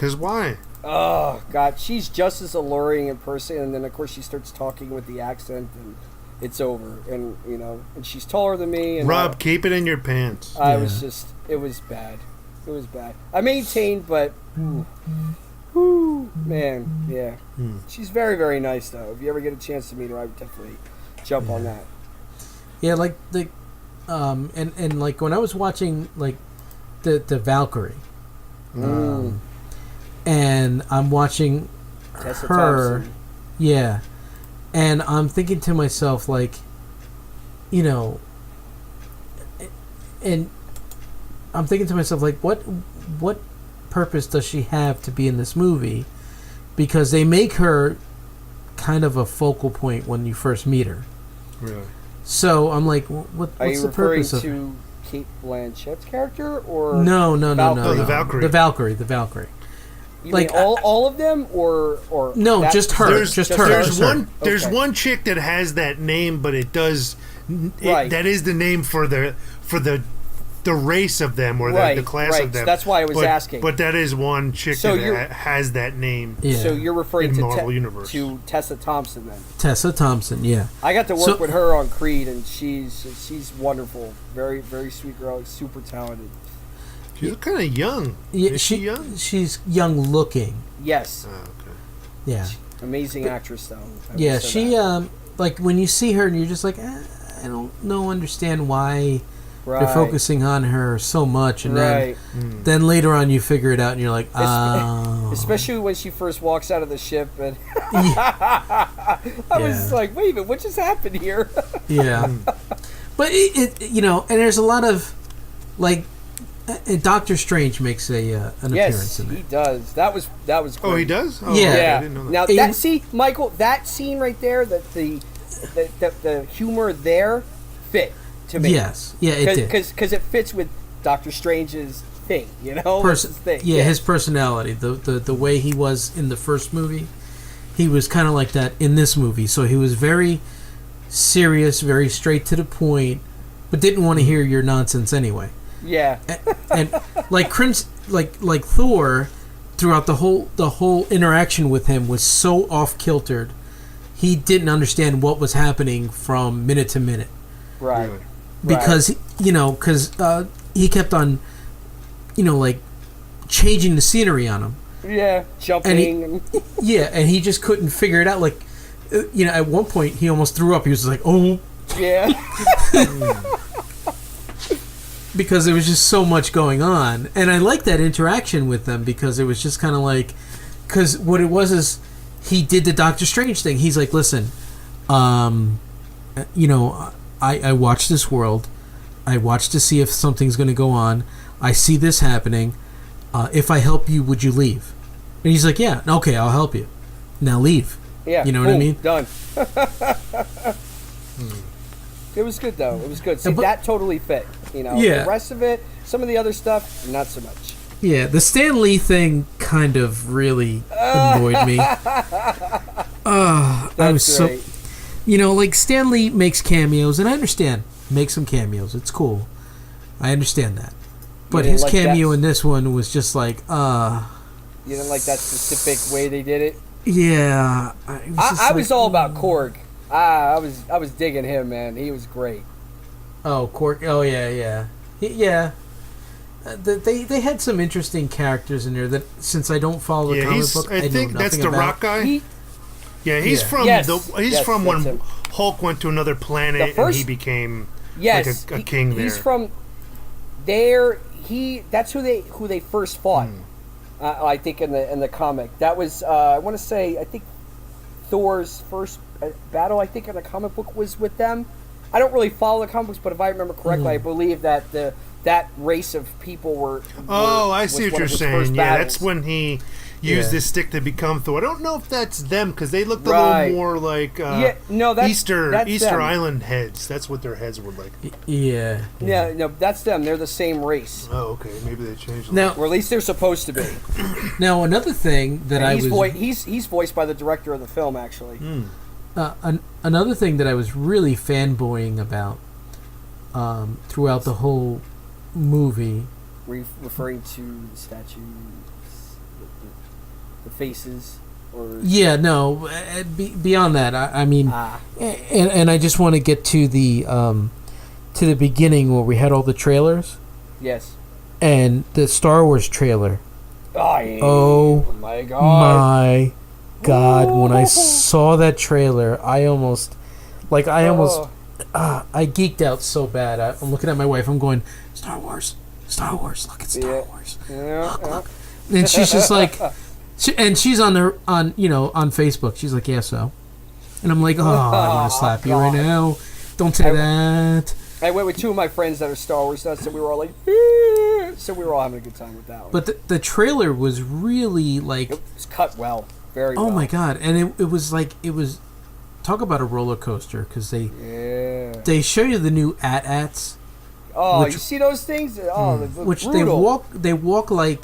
Oh God, she's just as alluring in person, and then of course she starts talking with the accent, and it's over. And and she's taller than me. And Rob, keep it in your pants. I was just, it was bad. It was bad. I maintained, but, man, yeah. She's very, very nice though. If you ever get a chance to meet her, I would definitely jump on that. Yeah, like the, and like when I was watching like the Valkyrie, and I'm watching Tessa her, Thompson. yeah, and I'm thinking to myself like, and I'm thinking to myself like, what purpose does she have to be in this movie? Because they make her kind of a focal point when you first meet her. Really? So I'm like, what's Are you the referring purpose of? to Kate Blanchett's character or No. Valkyrie? Oh, the Valkyrie. The Valkyrie. You like, mean all of them or No, that- just her. There's Just her. There's Just her. one. There's Okay. one chick that has that name, but it does. Right. That is the name for the race of them or the class right. of them. So that's why I was but, asking. But that is one chick So that has that name. Yeah. So you're referring In to Marvel Universe. to Tessa Thompson then? Tessa Thompson. Yeah. I got to work So- with her on Creed, and she's wonderful. Very, very sweet girl. Super talented. She's kind of young. Yeah. Is she young? She's young looking. Yes, Oh, okay. Yeah. amazing actress though. I will Yeah. say She that. like when you see her and you're just like, I don't understand why right. they're focusing on her so much, and right. then later on you figure it out and you're like, oh. Especially when she first walks out of the ship, and Yeah. I was like, "Wait a minute, what just happened here?" Yeah. But it and there's a lot of like Doctor Strange makes an appearance Yes, in he it. does. That was great. Oh, he does. Oh, Yeah. okay, Yeah. I didn't know that. Now Even- see, Michael, that scene right there, that the humor there fit to me. Yes. Yeah, it did. Because it fits with Doctor Strange's thing, That's his thing. Yeah, Yes. his personality, the way he was in the first movie, he was kind of like that in this movie. So he was very serious, very straight to the point, but didn't want to hear your nonsense anyway. Yeah. And like like Thor, throughout the whole interaction with him was so off kiltered. He didn't understand what was happening from minute to minute Right. Really? because he kept on like changing the scenery on him. Yeah. Jumping. And Yeah, and he just couldn't figure it out. Like, at one point he almost threw up. He was like, "Oh," yeah. because there was just so much going on. And I like that interaction with them because it was just kind of like, because what it was is he did the Doctor Strange thing. He's like, "Listen, I watch this world. I watch to see if something's going to go on. I see this happening. If I help you, would you leave?" And he's like, "Yeah, okay, I'll help you. Now leave." Yeah. You know what I boom, mean? Done. It was good though. It was good. See, But- that totally fit. You know, Yeah. the rest of it, some of the other stuff, not so much. Yeah, the Stan Lee thing kind of really annoyed me. I was so, great. like Stan Lee makes cameos, and I understand, make some cameos. It's cool. I understand that. But didn't his like cameo that- in this one was just like, You didn't like that specific way they did it. yeah. I was all about Korg. I was digging him, man. He was great. Oh, Cork. Oh, yeah. Yeah. They had some interesting characters in there that, since I don't follow the comic book, I think know that's nothing the about. Rock guy. He, He's Yeah. from Yes. he's from when that's him. Hulk went to another planet The first- and he became yes, like a king there. He's from there. That's who they first fought. I think in the comic that was I want to say I think Thor's first battle. I think in the comic book was with them. I don't really follow the comic books, but if I remember correctly, I believe that that race of people were. I was see what one you're of his saying. first Yeah, battles. that's when he used Yeah. this stick to become Thor. I don't know if that's them because they looked a Right. little more like that's Easter them. Island heads. That's what their heads were like. Yeah. Yeah, no, that's them. They're the same race, Oh, okay. Maybe they changed. Now, or at least they're supposed to be. another thing that And I was he's voiced by the director of the film, actually. another thing that I was really fanboying about throughout the whole movie. Referring to the statues, the faces, or Yeah, no. Beyond that, I mean, and I just want to get to the beginning where we had all the trailers yes. and the Star Wars trailer. Oh my god! My God, when I saw that trailer, I geeked out so bad. I'm looking at my wife. I'm going, Star Wars, look at Star Wars. Yeah. And she's just like, she's on Facebook. She's like, yeah, so. And I'm like, I want to slap you right now. Don't say that. I went with two of my friends that are Star Wars nuts, and we were all like, so we were all having a good time with that one. But the trailer was really like, It was cut well, very well. oh my God. And it was like, talk about a roller coaster, because they show you the new AT-ATs. Oh, which- you see those things? Oh, they look Which brutal. they walk like,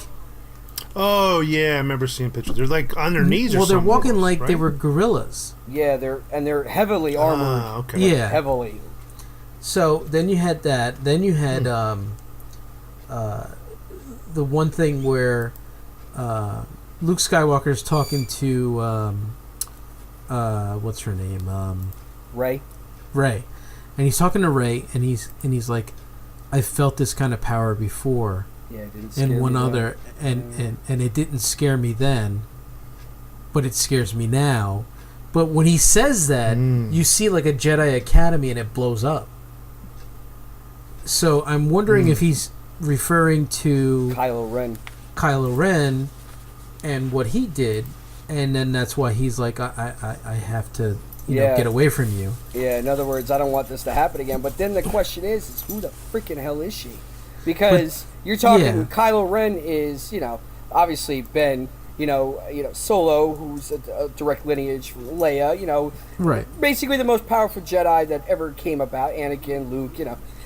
Oh yeah, I remember seeing pictures. They're like on their knees or well, they're something. walking like they right? were gorillas. Yeah, they're heavily armored. Ah, okay. Yeah. Heavily. So then you had that. Then you had the one thing where Luke Skywalker's talking to what's her name? Ray. Rey, and he's talking to Rey, and he's like, I felt this kind of power before, Yeah, it didn't scare and me one then. other, and it didn't scare me then, but it scares me now. But when he says that, you see like a Jedi Academy, and it blows up. So I'm wondering if he's referring to Kylo Ren. and what he did, and then that's why he's like, I have to get away from you. Yeah, in other words, I don't want this to happen again. But then the question is who the freaking hell is she? Because you're talking Kylo Ren is, obviously been, Solo, who's a direct lineage from Leia, Right. basically the most powerful Jedi that ever came about, Anakin, Luke,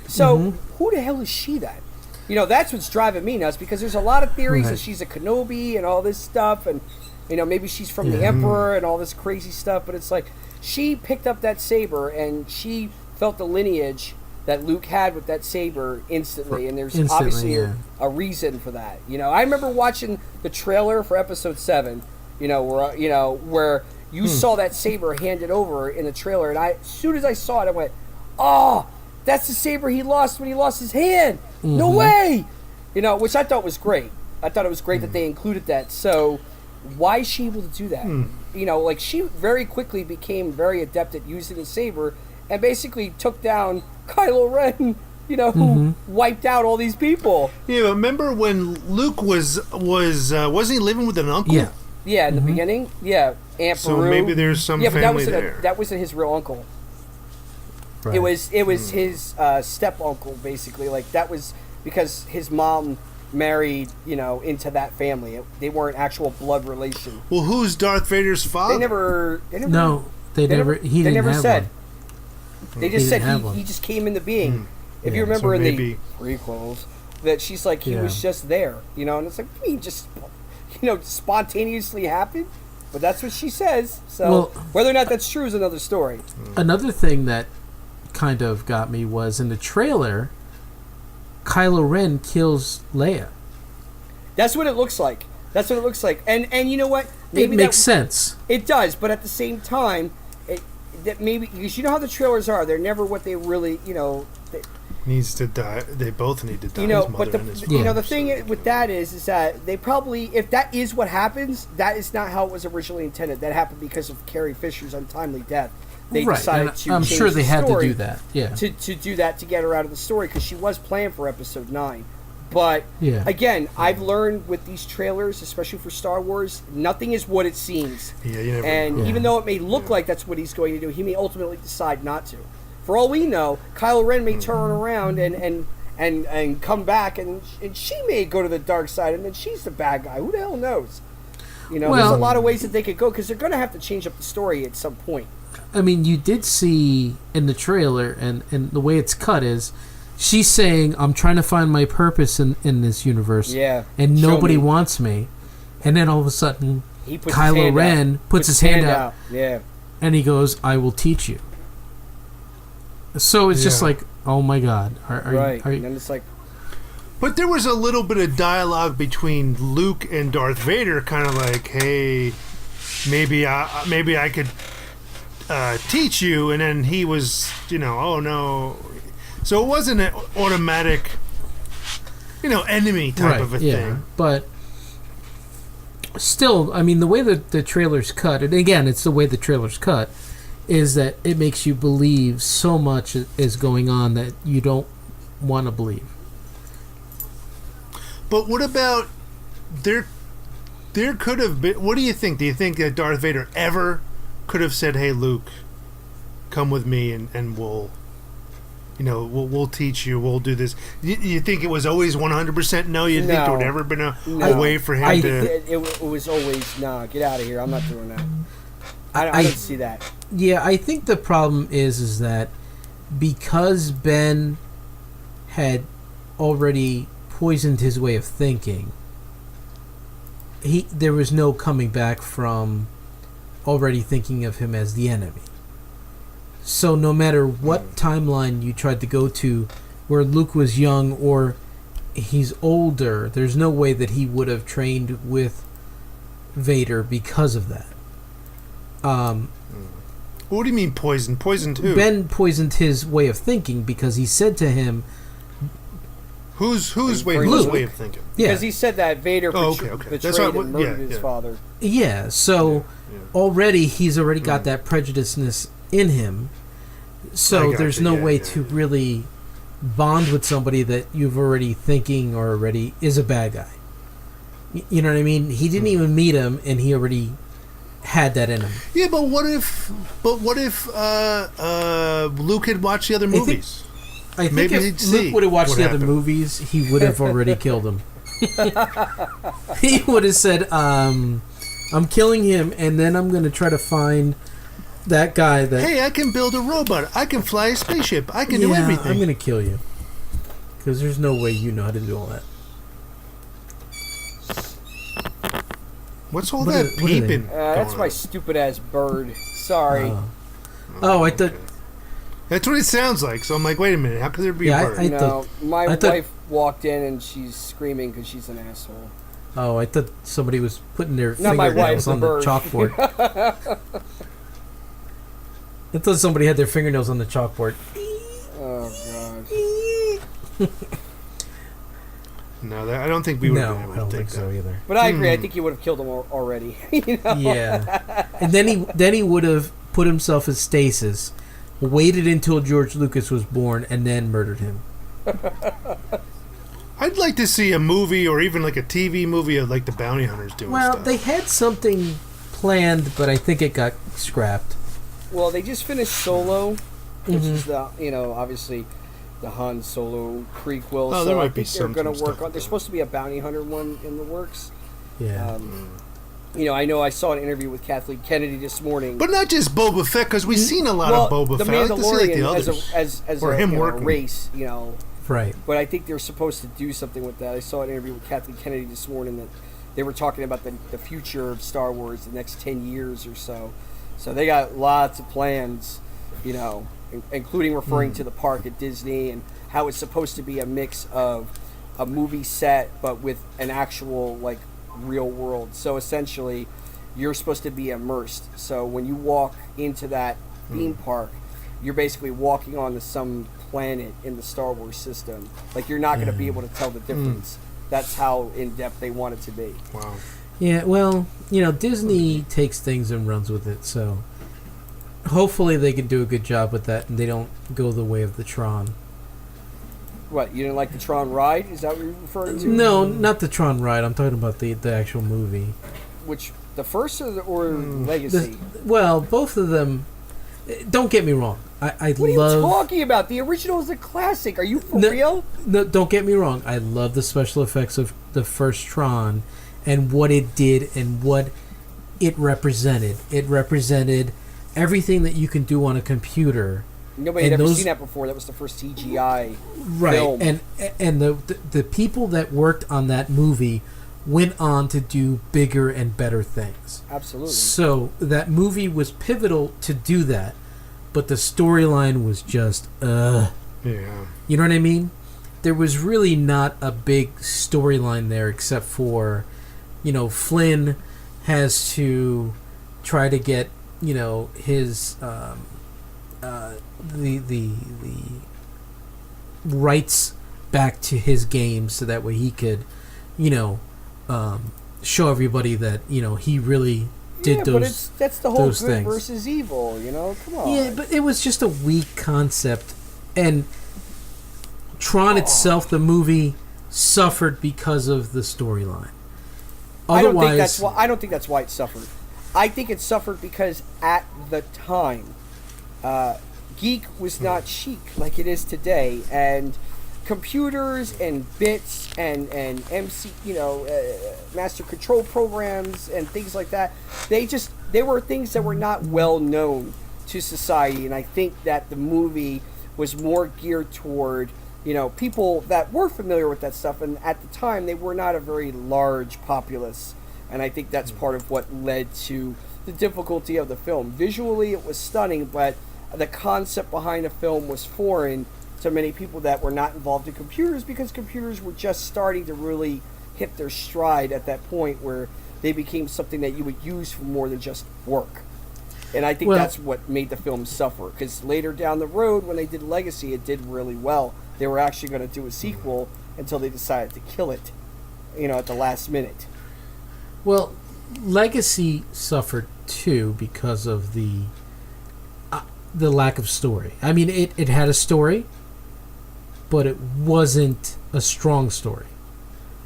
So who the hell is she then? That's what's driving me nuts, because there's a lot of theories that she's a Kenobi and all this stuff, and maybe she's from the Emperor and all this crazy stuff, but it's like she picked up that saber and she felt the lineage that Luke had with that saber instantly, and there's obviously a reason for that. I remember watching the trailer for Episode 7, where you saw that saber handed over in the trailer, and as soon as I saw it, I went, oh, that's the saber he lost when he lost his hand. No way! Which I thought was great. I thought it was great that they included that. So why is she able to do that? She very quickly became very adept at using the saber and basically took down Kylo Ren, who wiped out all these people. Yeah, but remember when Luke wasn't he living with an uncle? Yeah. Yeah, in the beginning. Yeah, Aunt So Beru. maybe there's some family there. That wasn't his real uncle. Right. It was his step uncle, basically. Like, that was because his mom married, into that family. They weren't actual blood relation. Well, who's Darth Vader's father? They never. No, they never. He They didn't never have said. one. They just said didn't have he just came into being. If Yeah, you remember so in maybe- the prequels, that she's like, he was just there, you know, and it's like, he just, you know, spontaneously happened. But that's what she says. So Well, whether or not that's true is another story. Another thing that kind of got me was in the trailer, Kylo Ren kills Leia. That's what it looks like. That's what it looks like. And you know what? It makes sense. It does, but at the same time, that maybe because you know how the trailers are, they're never what they really, you know. Needs to die. They both need to die. You know, his but mother and his you know father, the thing with that is that they probably, if that is what happens, that is not how it was originally intended. That happened because of Carrie Fisher's untimely death. They decided to. I'm change sure they the had to story do that. Yeah. To do that to get her out of the story because she was planned for episode 9. But Yeah. again, I've learned with these trailers, especially for Star Wars, nothing is what it seems. Yeah, you never And know. even though it may look like that's what he's going to do, he may ultimately decide not to. For all we know, Kylo Ren may turn around and come back, and she may go to the dark side, and then she's the bad guy. Who the hell knows? You know, there's a lot of ways that they could go because they're going to have to change up the story at some point. I mean, you did see in the trailer, and the way it's cut is, she's saying, "I'm trying to find my purpose in this universe, Yeah, and show nobody me." wants me." And then all of a sudden, He puts his Kylo hand Ren out. puts his hand out, Yeah. and he goes, "I will teach you." So it's just Yeah. like, oh my God, are Right. you, And then it's like, But there was a little bit of dialogue between Luke and Darth Vader, kind of like, "Hey, maybe I could teach you," and then he was, you know, "Oh no." So it wasn't an automatic, you know, enemy type of a thing. But still, I mean, the way that the trailer's cut, and again, it's the way the trailer's cut, is that it makes you believe so much is going on that you don't want to believe. But what about there could have been? What do you think? Do you think that Darth Vader ever could have said, "Hey, Luke, come with me, and we'll, you know, we'll teach you. We'll do this." You think it was always 100% no? You think there would ever been a way for him to? It was always, nah, get out of here. I'm not doing that. I don't see that. Yeah, I think the problem is that because Ben had already poisoned his way of thinking, there was no coming back from already thinking of him as the enemy. So no matter what timeline you tried to go to where Luke was young or he's older, there's no way that he would have trained with Vader because of that. What do you mean poison? Poison too? Ben poisoned his way of thinking because he said to him, Whose way of thinking? yeah, Because he said that Vader Okay. betrayed That's what- and murdered his father. yeah, so Yeah. already he's already got that prejudiceness in him. So there's no way to really bond with somebody that you've already thinking or already is a bad guy. You know what I mean? He didn't even meet him, and he already had that in him. Yeah, but what if Luke had watched the other movies? I think Maybe if he'd see Luke would have watched what the other happened. movies, he would have already killed him. He would have said, I'm killing him, and then I'm going to try to find that guy that... Hey, I can build a robot. I can fly a spaceship. I can do everything. I'm going to kill you. Because there's no way you know how to do all that. What's all What that are- what are they? peeping? That's going my on? stupid-ass bird. Sorry. Oh, I thought... That's what it sounds like. So I'm like, wait a minute. How could there be Yeah, a bird? I No, thought- my I thought- wife walked in and she's screaming because she's an asshole. Oh, I thought somebody was putting their Not my fingernails wife, the on the bird. chalkboard. I thought somebody had their fingernails on the chalkboard. Oh, gosh. No, I don't think we would No, have been I able don't to think think so that. either. But I agree. I think he would have killed him already. You know? Yeah, and then he would have put himself in stasis, waited until George Lucas was born, and then murdered him. I'd like to see a movie or even like a TV movie of like the bounty hunters doing Well, stuff. they had something planned, but I think it got scrapped. Well, they just finished Solo, which Mhm. is the, you know, obviously the Han Solo prequel. Oh, so there I might be think they're going to some work stuff on. There's supposed to be a bounty hunter one in the works. Yeah. I know I saw an interview with Kathleen Kennedy this morning. But not just Boba Fett, because we've seen a lot of Boba Fett. I like to see like the others. as or a, him a working. race, Right. But I think they're supposed to do something with that. I saw an interview with Kathleen Kennedy this morning that they were talking about the future of Star Wars, the next 10 years or so. So they got lots of plans, including referring to the park at Disney and how it's supposed to be a mix of a movie set but with an actual like real world. So essentially you're supposed to be immersed. So when you walk into that theme park, you're basically walking onto some planet in the Star Wars system. Like you're not going to be able to tell the difference. That's how in-depth they want it to be. Wow. Yeah, well, Disney takes things and runs with it, so hopefully they can do a good job with that and they don't go the way of the Tron. What, you didn't like the Tron ride? Is that what you're referring to? No, not the Tron ride. I'm talking about the actual movie. Which, the first or Legacy? Both of them. Don't get me wrong. I what love. What are you talking about? The original is a classic. Are you for real? No, don't get me wrong. I love the special effects of the first Tron and what it did and what it represented. It represented everything that you can do on a computer. Nobody had ever seen that before. That was the first CGI film. And the people that worked on that movie went on to do bigger and better things. Absolutely. So that movie was pivotal to do that, but the storyline was just Yeah. You know what I mean? There was really not a big storyline there except for, Flynn has to try to get, his the rights back to his game so that way he could, show everybody that he really did those. But that's the whole good things. Versus evil. Come on. Yeah, but it was just a weak concept, and Tron itself, the movie, suffered because of the storyline. I don't think that's why it suffered. I think it suffered because at the time, geek was not chic like it is today, and computers and bits and MC, master control programs and things like that. They were things that were not well known to society, and I think that the movie was more geared toward people that were familiar with that stuff, and at the time they were not a very large populace, and I think that's part of what led to the difficulty of the film. Visually it was stunning, but the concept behind the film was foreign to many people that were not involved in computers, because computers were just starting to really hit their stride at that point where they became something that you would use for more than just work. And I think that's what made the film suffer, because later down the road when they did Legacy, it did really well. They were actually going to do a sequel until they decided to kill it, at the last minute. Well, Legacy suffered too because of the lack of story. I mean, it had a story, but it wasn't a strong story.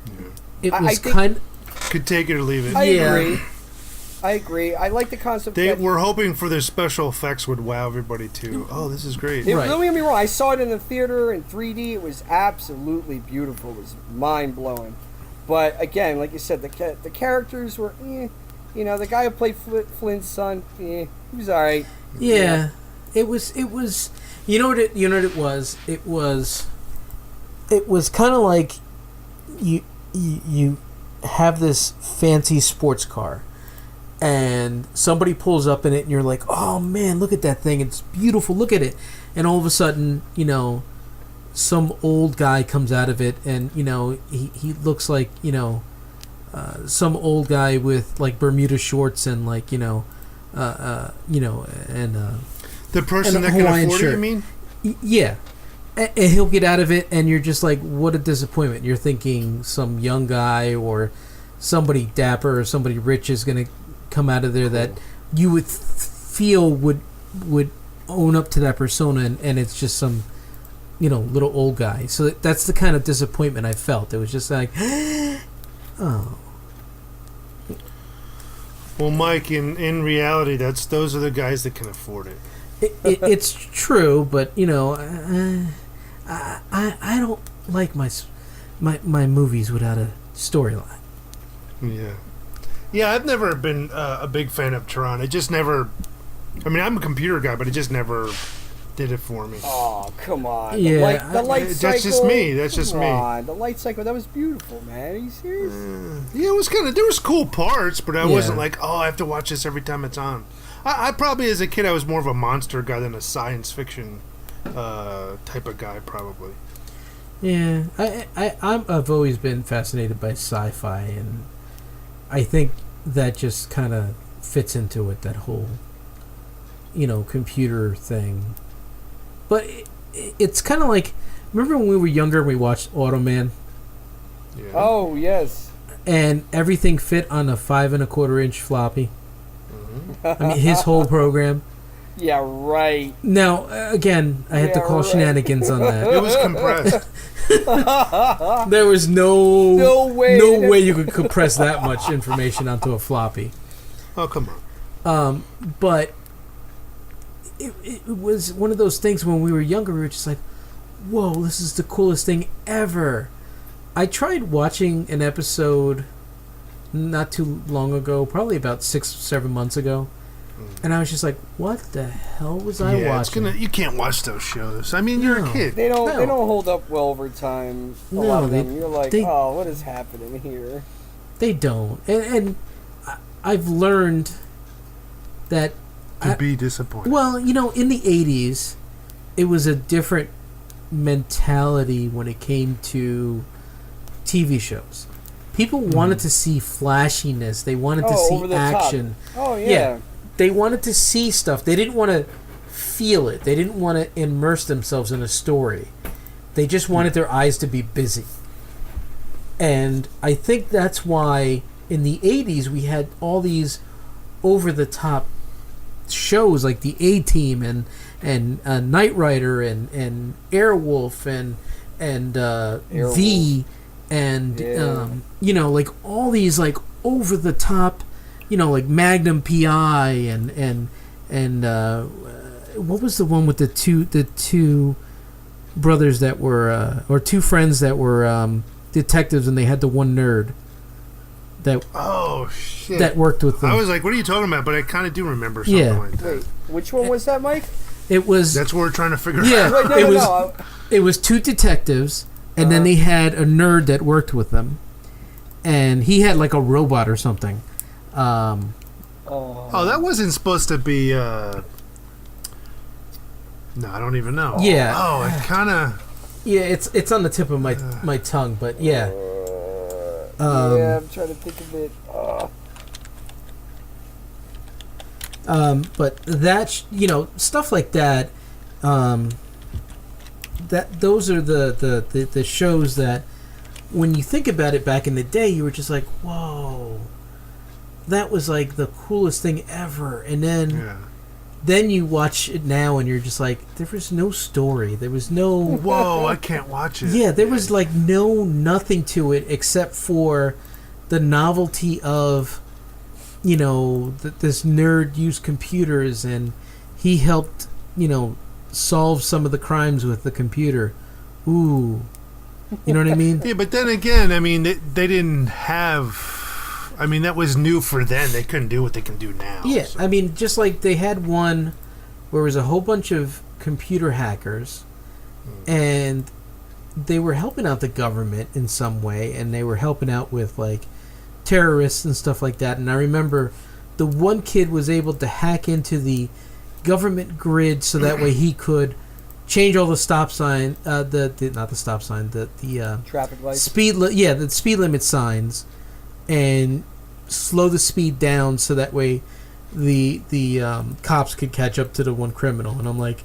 Yeah. It was kind of... Could take it or leave it. I agree. I like the concept. They were hoping for their special effects would wow everybody too. Oh, this is great. Don't get me wrong. I saw it in the theater in 3D. It was absolutely beautiful. It was mind-blowing. But again, like you said, the characters were, the guy who played Flynn's son, he was all right. Yeah. It was. You know what it was. It was kind of like you have this fancy sports car, and somebody pulls up in it, and you're like, "Oh man, look at that thing! It's beautiful. Look at it!" And all of a sudden, some old guy comes out of it, and he looks like some old guy with like Bermuda shorts and like and the person that can afford it, you mean? Yeah. And he'll get out of it, and you're just like, what a disappointment. You're thinking some young guy or somebody dapper or somebody rich is going to come out of there that you would feel would own up to that persona, and it's just some, little old guy. So that's the kind of disappointment I felt. It was just like, oh. Well, Mike, in reality, those are the guys that can afford it. It's true, but I don't like my movies without a storyline. Yeah, Yeah, I've never been a big fan of Tron. It just never. I mean, I'm a computer guy, but it just never did it for me. Oh, come on. Yeah, the light cycle. That's just me. That's just me. Come on. The light cycle, that was beautiful, man. Are you serious? Yeah, it was kind of. There was cool parts, but I wasn't like, oh, I have to watch this every time it's on. I probably, as a kid, I was more of a monster guy than a science fiction type of guy, probably. Yeah, I've always been fascinated by sci-fi, and I think that just kind of fits into it, that whole, computer thing. But it's kind of like, remember when we were younger and we watched Automan? Yeah. Oh, yes. And everything fit on a 5 1/4-inch floppy. I mean, his whole program. Yeah, right. Now, again, I had to call shenanigans on that. It was compressed. There was no way you could compress that much information onto a floppy. Oh, come on. But it was one of those things when we were younger, we were just like, whoa, this is the coolest thing ever. I tried watching an episode not too long ago, probably about 6 or 7 months ago, and I was just like, what the hell was I watching? You can't watch those shows. I mean, you're a kid. They don't hold up well over time. A lot of them. You're like, oh, what is happening here? They don't. And I've learned that to be disappointed. Well, in the 80s, it was a different mentality when it came to TV shows. People wanted to see flashiness. They wanted to see action. Top. Oh, yeah. They wanted to see stuff. They didn't want to feel it. They didn't want to immerse themselves in a story. They just wanted their eyes to be busy. And I think that's why in the 80s we had all these over-the-top shows like the A-Team and Knight Rider and Airwolf and Airwolf. V and like all these like over-the-top, like Magnum PI and what was the one with the two brothers that were or two friends that were detectives, and they had the one nerd that shit that worked with them. I was like, what are you talking about? But I kind of do remember something like that. Wait, which one was that, Mike? It was. That's what we're trying to figure yeah, out. Wait, it was two detectives, and then they had a nerd that worked with them, and he had like a robot or something. That wasn't supposed to be. No, I don't even know. Yeah. Oh, it kind of. Yeah, it's on the tip of my tongue, but yeah. Yeah, I'm trying to think of it. But that stuff like that. That those are the shows that, when you think about it, back in the day, you were just like, whoa, that was like the coolest thing ever. And then you watch it now, and you're just like, there was no story. There was no. Whoa, I can't watch it. Yeah, there was like nothing to it except for the novelty of, this nerd used computers, and he helped, solve some of the crimes with the computer. Ooh. You know what I mean? Yeah, but then again, I mean, they didn't have. I mean, that was new for them. They couldn't do what they can do now. Yeah, so. I mean, just like they had one where it was a whole bunch of computer hackers, and they were helping out the government in some way, and they were helping out with, like, terrorists and stuff like that. And I remember the one kid was able to hack into the government grid so that way he could change all the stop sign, not the stop sign, the traffic lights, the speed limit signs, and slow the speed down so that way the cops could catch up to the one criminal. And I'm like,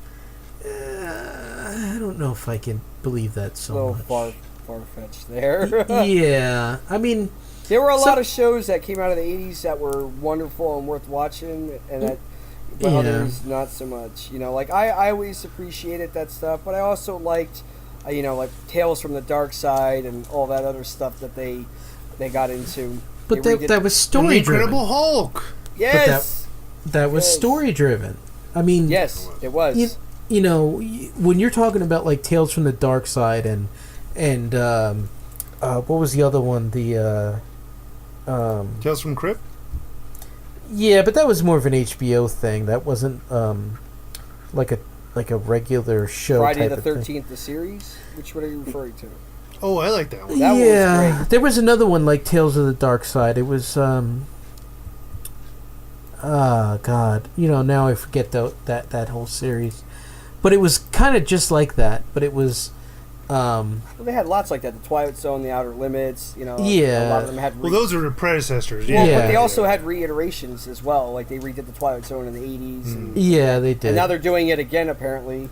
I don't know if I can believe that so much. A little far-fetched there. Yeah, I mean, there were a lot of shows that came out of the 80s that were wonderful and worth watching, and that, but others not so much. Like I always appreciated that stuff, but I also liked, like Tales from the Dark Side and all that other stuff that they got into. But that was story driven. Incredible Hulk. Yes. But that was story driven. I mean, yes, it was. When you're talking about like Tales from the Dark Side and what was the other one? The Tales from Crypt. Yeah, but that was more of an HBO thing. That wasn't like a regular show. Friday type the of thing. 13th, the series. Which one are you referring to? Oh, I like that one. That one was yeah, great. there was another one like Tales of the Dark Side. It was God, now I forget that whole series, but it was kind of just like that. But it was. Well, they had lots like that. The Twilight Zone, The Outer Limits. Yeah. A lot of them had. Well, those are the predecessors. Well, Yeah. but they also had reiterations as well. Like they redid the Twilight Zone in the 80s. And, Yeah, they did. and now they're doing it again. Apparently,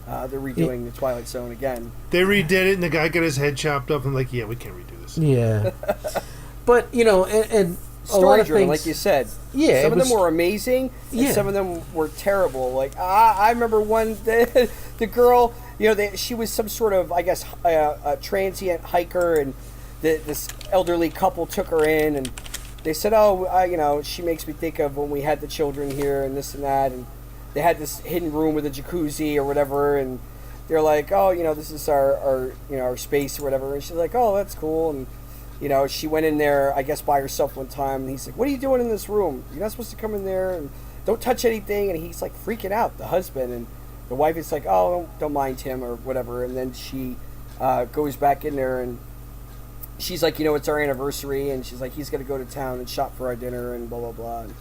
they're redoing the Twilight Zone again. They redid it, and the guy got his head chopped up. And like, yeah, we can't redo this. Yeah, but and a lot Story of driven, things, like you said. Yeah, some it of was- them were amazing, and Yeah. some of them were terrible. Like I remember one, the girl, she was some sort of, I guess, a transient hiker, and this elderly couple took her in, and they said, "Oh, she makes me think of when we had the children here, and this and that." And they had this hidden room with a jacuzzi or whatever, and they're like, "Oh, this is our space or whatever." And she's like, "Oh, that's cool." And she went in there, I guess, by herself one time, and he's like, "What are you doing in this room? You're not supposed to come in there, and don't touch anything." And he's like freaking out, the husband, and the wife is like, "Oh, don't mind him," or whatever. And then she goes back in there, and she's like, "It's our anniversary," and she's like, "He's going to go to town and shop for our dinner, and blah, blah, blah. And,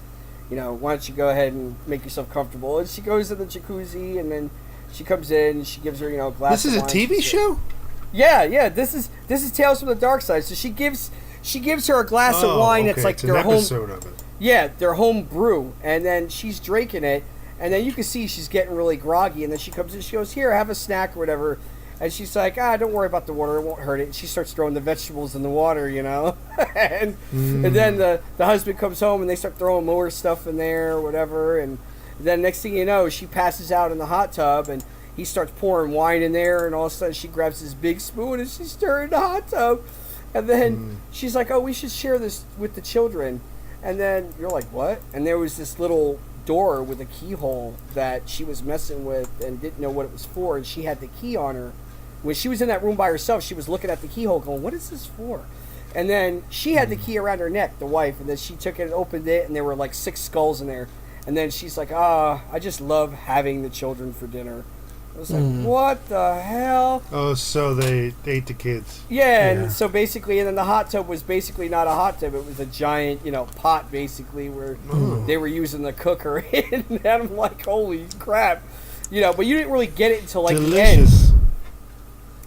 why don't you go ahead and make yourself comfortable?" And she goes to the jacuzzi, and then she comes in, and she gives her, a glass This is of a wine. TV show? Yeah. This is Tales from the Dark Side. So she gives her a glass of wine. Okay. It's like it's an their home. episode of it. Yeah, their home brew, and then she's drinking it, and then you can see she's getting really groggy, and then she comes in, she goes, "Here, have a snack or whatever," and she's like, "Don't worry about the water, it won't hurt it." And she starts throwing the vegetables in the water, and then the husband comes home, and they start throwing more stuff in there or whatever, and then next thing you know, she passes out in the hot tub, and he starts pouring wine in there, and all of a sudden she grabs this big spoon and she's stirring the hot tub. And then she's like, "Oh, we should share this with the children." And then you're like, "What?" And there was this little door with a keyhole that she was messing with and didn't know what it was for. And she had the key on her. When she was in that room by herself, she was looking at the keyhole going, "What is this for?" And then she had the key around her neck, the wife. And then she took it and opened it, and there were like 6 skulls in there. And then she's like, "I just love having the children for dinner." I was like, "What the hell?" Oh, so they ate the kids. Yeah, and so basically, and then the hot tub was basically not a hot tub. It was a giant, pot, basically, where they were using the cooker. And I'm like, holy crap. But you didn't really get it until, like, the end. Delicious.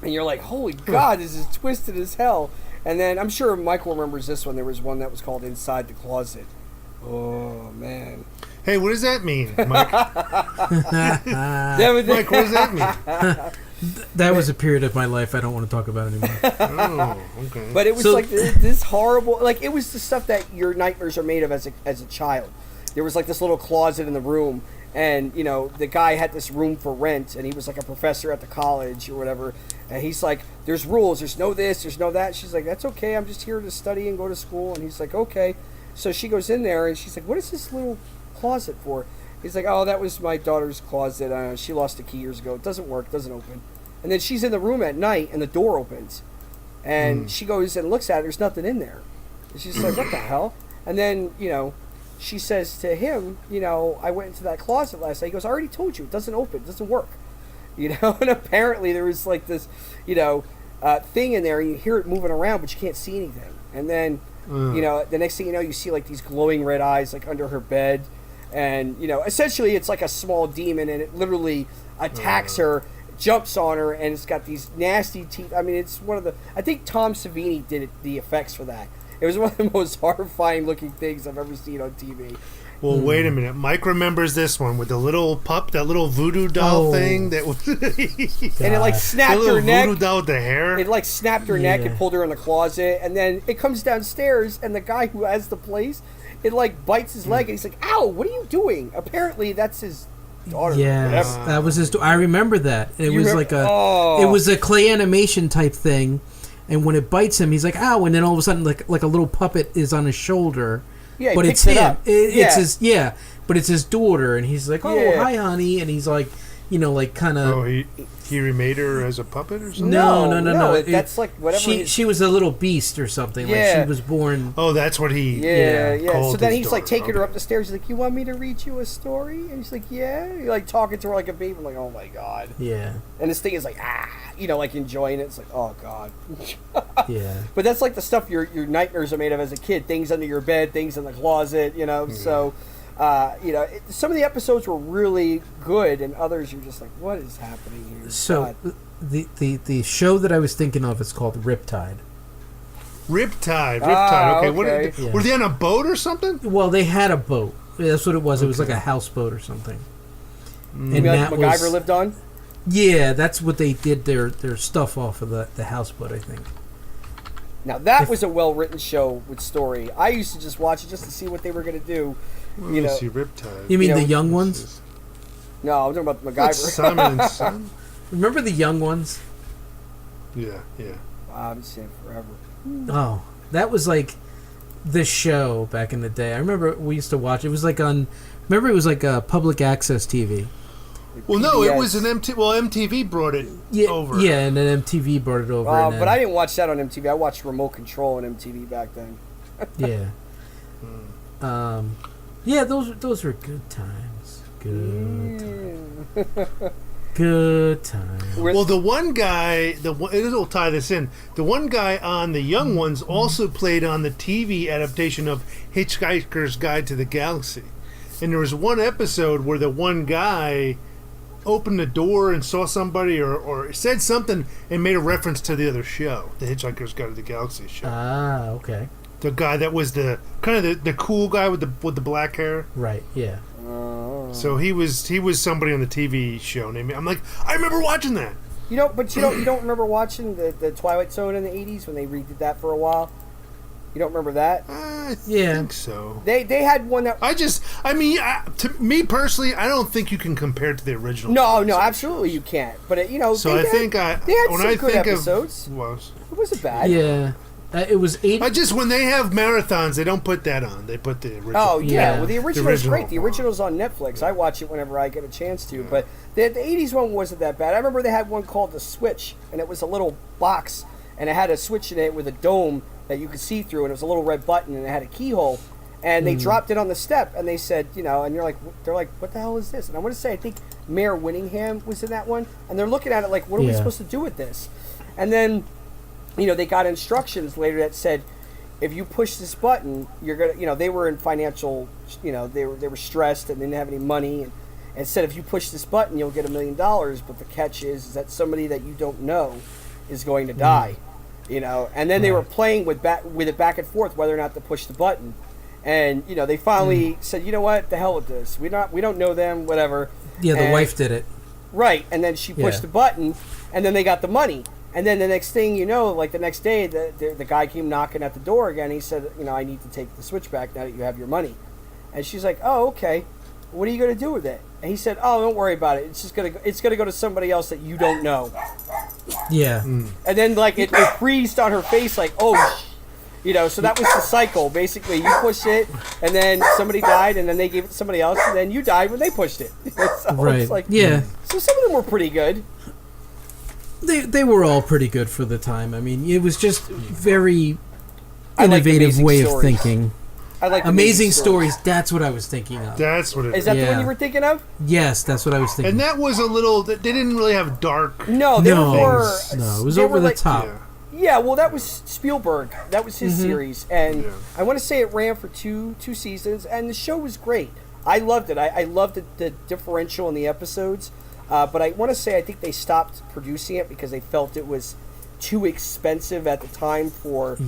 And you're like, holy God, this is twisted as hell. And then I'm sure Michael remembers this one. There was one that was called Inside the Closet. Oh, man. Hey, what does that mean, Mike? Mike, what does that mean? That was a period of my life I don't want to talk about anymore. Oh, okay. But it was like this horrible, like it was the stuff that your nightmares are made of as a child. There was like this little closet in the room, and the guy had this room for rent, and he was like a professor at the college or whatever. And he's like, "There's rules. There's no this. There's no that." She's like, "That's okay. I'm just here to study and go to school." And he's like, "Okay." So she goes in there, and she's like, "What is this little closet for?" He's like, "Oh, that was my daughter's closet. She lost the key years ago. It doesn't work. Doesn't open." And then she's in the room at night, and the door opens, and she goes and looks at it. There's nothing in there. And she's like, "What the hell?" And then she says to him, "I went into that closet last night." He goes, "I already told you, it doesn't open. It doesn't work." And apparently there was like this thing in there, and you hear it moving around, but you can't see anything. And then the next thing you see like these glowing red eyes like under her bed. And, essentially it's like a small demon, and it literally attacks her, jumps on her, and it's got these nasty teeth. I mean, it's I think Tom Savini did the effects for that. It was one of the most horrifying looking things I've ever seen on TV. Well, wait a minute. Mike remembers this one with the little pup, that little voodoo doll thing that was. And it like snapped the her little neck. voodoo doll with the hair. It like snapped her neck and pulled her in the closet, and then it comes downstairs, and the guy who has the place, it like bites his leg, and he's like, "Ow, what are you doing?" Apparently that's his daughter. Yes, that was his. I remember that. It was remember? like it was a clay animation type thing, and when it bites him, he's like, "Ow!" And then all of a sudden, like a little puppet is on his shoulder. Yeah, he but picks it's it him. up. It's his. Yeah, but it's his daughter, and he's like, "Oh, Yeah. hi, honey," and he's like, like kind of. Oh, he remade her as a puppet or something. No. That's like whatever. She was a little beast or something. Yeah. Like she was born. Oh, that's what he. Yeah. called So then his he's like daughter. taking her up the stairs. He's like, "You want me to read you a story?" And he's like, "Yeah." You're like talking to her like a baby. I'm like, "Oh my god." Yeah. And this thing is like, like enjoying it. It's like, oh god. Yeah. But that's like the stuff your nightmares are made of as a kid. Things under your bed, things in the closet. So. Some of the episodes were really good, and others you're just like, what is happening here? So, the show that I was thinking of is called Riptide. Riptide. Okay. Were they on a boat or something? Well, they had a boat. That's what it was. It was like a houseboat or something. And that MacGyver lived on? Yeah, that's what they did their stuff off of the houseboat, I think. Now, that was a well-written show with story. I used to just watch it just to see what they were going to do. Let me see Riptide. You mean the young ones? No, I'm talking about the MacGyver. That's Simon and Son? Remember the young ones? Yeah. I've been saying forever. Oh, that was like the show back in the day. I remember we used to watch. It was like on. Remember, it was like a public access TV. Well, no, it was an MTV. Well, MTV brought it over. Yeah, and then MTV brought it over. But I didn't watch that on MTV. I watched Remote Control on MTV back then. Yeah. Yeah, those were good times. Good times. Well, the one guy, it'll tie this in. The one guy on The Young Ones also played on the TV adaptation of Hitchhiker's Guide to the Galaxy. And there was one episode where the one guy opened the door and saw somebody or said something and made a reference to the other show, the Hitchhiker's Guide to the Galaxy show. Ah, okay. The guy that was the kind of the cool guy with the black hair. Right, yeah. So he was somebody on the TV show named. I'm like, I remember watching that. You don't remember watching the Twilight Zone in the 80s when they redid that for a while? You don't remember that? I think so. They had one that... to me personally, I don't think you can compare it to the original. No, absolutely you can't. But, they had some good episodes. It wasn't bad. Yeah. It was 80... when they have marathons, they don't put that on. They put the original. Oh, yeah. Well, the original is great. The original's on Netflix. I watch it whenever I get a chance to. Yeah. But the 80s one wasn't that bad. I remember they had one called The Switch, and it was a little box, and it had a switch in it with a dome that you could see through, and it was a little red button, and it had a keyhole. And they dropped it on the step, and they said, and they're like, what the hell is this? And I want to say, I think Mayor Winningham was in that one, and they're looking at it like, what are we supposed to do with this? And then... they got instructions later that said, if you push this button, you're gonna. They were in financial. They were stressed and they didn't have any money, and said if you push this button, you'll get $1 million. But the catch is that somebody that you don't know is going to die. And then they were playing with it back and forth whether or not to push the button, and they finally said, you know what, the hell with this. We don't know them, whatever. Yeah, the wife did it. Right, and then she pushed the button, and then they got the money. And then the next thing the next day, the guy came knocking at the door again. He said, I need to take the switch back now that you have your money. And she's like, oh, okay. What are you going to do with it? And he said, oh, don't worry about it. It's gonna go to somebody else that you don't know. Yeah. And then it freezed on her face like, oh, so that was the cycle. Basically, you pushed it, and then somebody died, and then they gave it to somebody else, and then you died when they pushed it. So right. It's like, So some of them were pretty good. They were all pretty good for the time. I mean, it was just very innovative way of thinking. I like Amazing Stories. That's what I was thinking of. That's what it is. Is that the one you were thinking of? Yes, that's what I was thinking. And that was a little... They didn't really have dark... No, they were more... No, it was over the top. Yeah, well, that was Spielberg. That was his series. And I want to say it ran for two seasons, and the show was great. I loved it. I loved the differential in the episodes. But I want to say I think they stopped producing it because they felt it was too expensive at the time for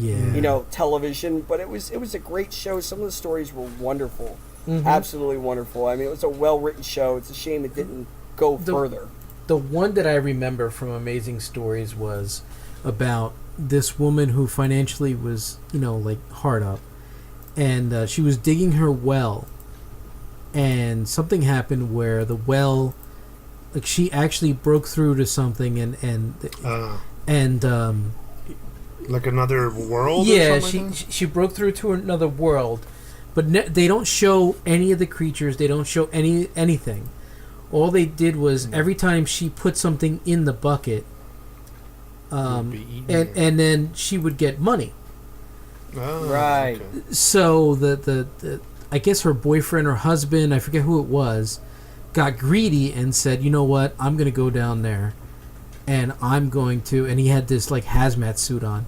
television. But it was a great show. Some of the stories were wonderful, absolutely wonderful. I mean, it was a well written show. It's a shame it didn't go further. The one that I remember from Amazing Stories was about this woman who financially was hard up, and she was digging her well, and something happened where the well. She actually broke through to something and like another world. Yeah, she broke through to another world, but they don't show any of the creatures. They don't show anything. All they did was every time she put something in the bucket, and then she would get money. Oh, Right. okay. So the I guess her boyfriend or husband, I forget who it was, got greedy and said, "You know what? I'm going to go down there, and I'm going to." And he had this like hazmat suit on.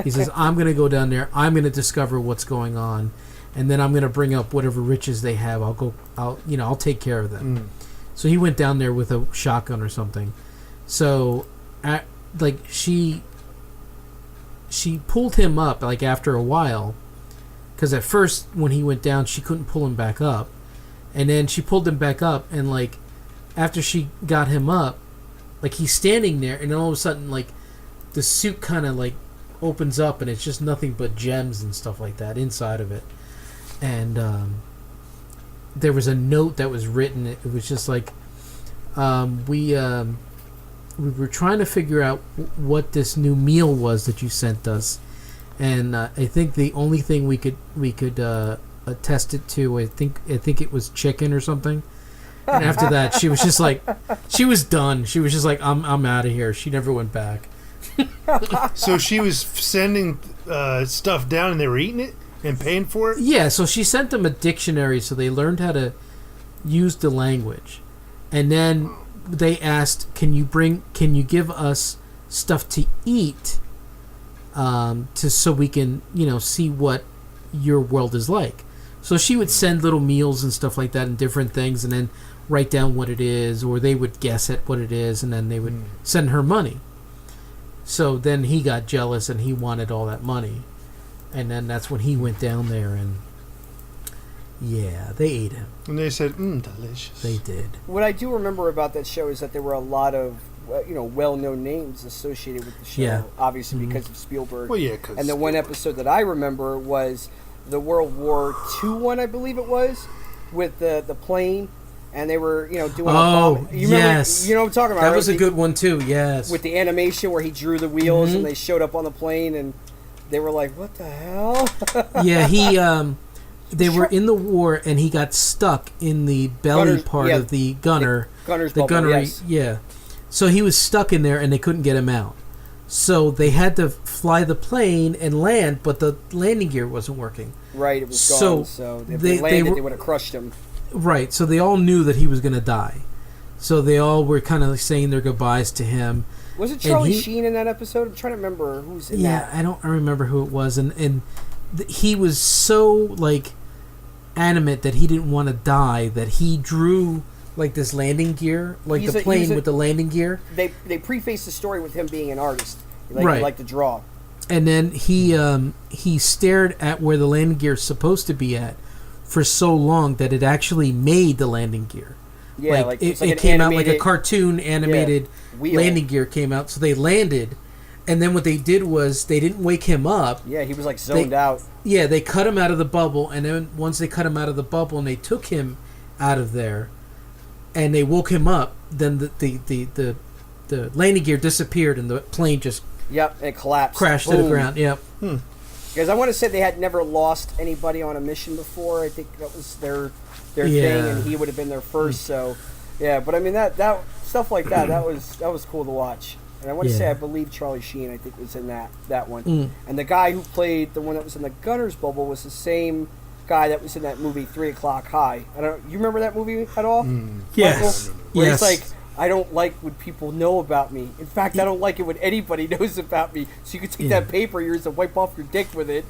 He says, "I'm going to go down there. I'm going to discover what's going on, and then I'm going to bring up whatever riches they have. I'll take care of them." So he went down there with a shotgun or something. So, she pulled him up like after a while, because at first when he went down, she couldn't pull him back up, and then she pulled him back up, and like after she got him up, like he's standing there, and then all of a sudden like the suit kind of like opens up, and it's just nothing but gems and stuff like that inside of it, and there was a note that was written. It was just like, we were trying to figure out what this new meal was that you sent us, and I think the only thing we could attest it to, I think it was chicken or something. And after that, she was just like, she was done. She was just like, I'm out of here. She never went back. So she was sending stuff down, and they were eating it and paying for it. Yeah, so she sent them a dictionary, so they learned how to use the language, and then they asked, "Can you give us stuff to eat, so we can see what your world is like?" So she would send little meals and stuff like that and different things, and then write down what it is, or they would guess at what it is, and then they would send her money. So then he got jealous and he wanted all that money. And then that's when he went down there, and yeah, they ate him. And they said, delicious. They did. What I do remember about that show is that there were a lot of well-known names associated with the show. Yeah. Obviously because of Spielberg. Well, yeah, because and the one episode that I remember was the World War II one, I believe it was, with the plane, and they were doing. Yes. You know what I'm talking about. That right? was a good one too. Yes. With the animation where he drew the wheels and they showed up on the plane, and they were like, "What the hell?" Yeah, he. They were in the war, and he got stuck in the belly part of the gunner. Gunner's the bubble, gunnery, yes. yeah. So he was stuck in there, and they couldn't get him out. So they had to fly the plane and land, but the landing gear wasn't working. Right, it was So gone. So if they landed, they would have crushed him. Right, so they all knew that he was going to die. So they all were kind of saying their goodbyes to him. Was it Charlie Sheen in that episode? I'm trying to remember who's in that. Yeah, I remember who it was, and he was so like adamant that he didn't want to die that he drew like this landing gear, like the plane with the landing gear. They preface the story with him being an artist. He liked to draw. And then he stared at where the landing gear is supposed to be at for so long that it actually made the landing gear. Yeah, it came out like a cartoon animated landing gear came out. So they landed, and then what they did was they didn't wake him up. Yeah, he was like zoned out. Yeah, they cut him out of the bubble, and then once they cut him out of the bubble and they took him out of there, and they woke him up, then the landing gear disappeared and the plane just it collapsed, crashed to the ground. Yep. Because I want to say they had never lost anybody on a mission before. I think that was their thing, and he would have been their first. So, yeah. But I mean that stuff like that was cool to watch. And I want to say I believe Charlie Sheen I think was in that one. And the guy who played the one that was in the gunner's bubble was the same guy that was in that movie 3 O'clock High. You remember that movie at all? Yes. Where it's like, I don't like when people know about me. In fact, I don't like it when anybody knows about me. So you can take that paper yours and wipe off your dick with it.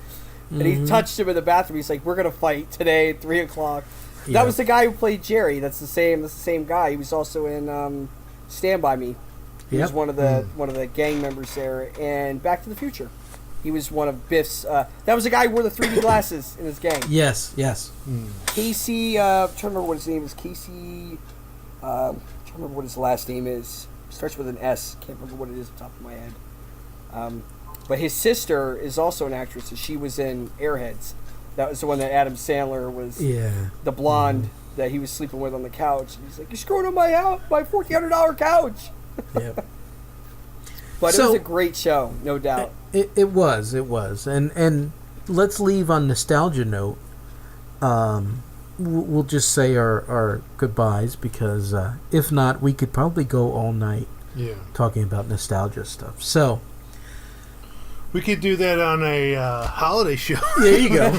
And he touched him in the bathroom. He's like, "We're gonna fight today at 3 o'clock." That was the guy who played Jerry. That's the same guy. He was also in Stand By Me. He was one of the gang members there. And Back to the Future. He was one of Biff's. That was the guy who wore the 3D glasses in his gang. Yes. Casey. I'm trying to remember what his name is. Casey. I'm trying to remember what his last name is. Starts with an S. Can't remember what it is off the top of my head. But his sister is also an actress, and she was in Airheads. That was the one that Adam Sandler was. The blonde that he was sleeping with on the couch. And he's like, "You're screwing up my $1,400 couch." Yep. But it was a great show, no doubt. It was, and let's leave on nostalgia note. we'll just say our goodbyes, because if not, we could probably go all night talking about nostalgia stuff. So we could do that on a holiday show. there you go.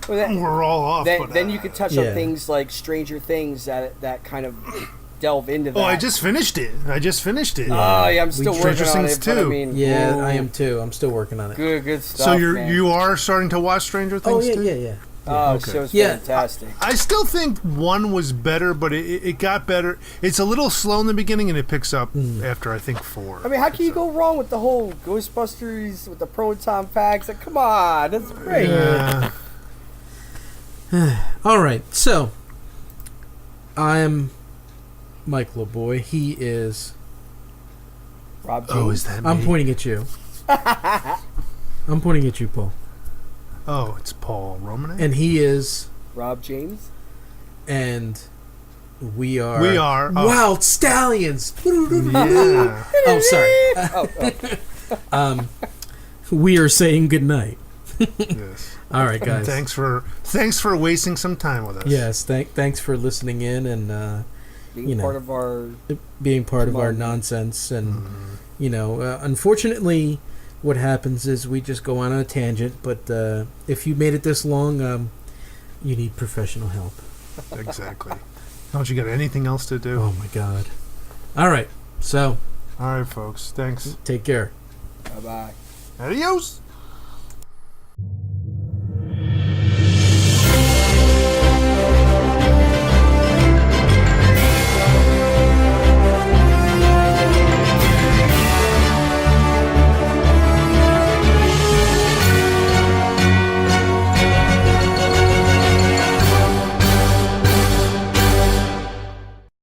We're all off. Then you could touch on things like Stranger Things that kind of delve into that. Oh, I just finished it. Oh, yeah, I'm still working on it. But I mean, I am too. I'm still working on it. Good stuff. So man. you are starting to watch Stranger Things too? Yeah. Oh, okay. show's fantastic. I still think one was better, but it got better. It's a little slow in the beginning, and it picks up after, I think, 4. I mean, how can you go wrong with the whole Ghostbusters with the proton packs? Like, come on, that's great. Yeah. All right, so I'm Mike LeBoy. He is Rob James. Oh, is that me? I'm pointing at you. I'm pointing at you, Paul. Oh, it's Paul Romanek? And he is Rob James. And we are Wild Stallions. Yeah. Oh, sorry. We are saying goodnight. Yes. All right, guys. Thanks for wasting some time with us. Yes, thanks for listening in and being part of our nonsense. And unfortunately, what happens is we just go on a tangent. But if you made it this long, you need professional help. Exactly. Don't you got anything else to do? Oh my God! All right, so. All right, folks. Thanks. Take care. Bye-bye. Adios.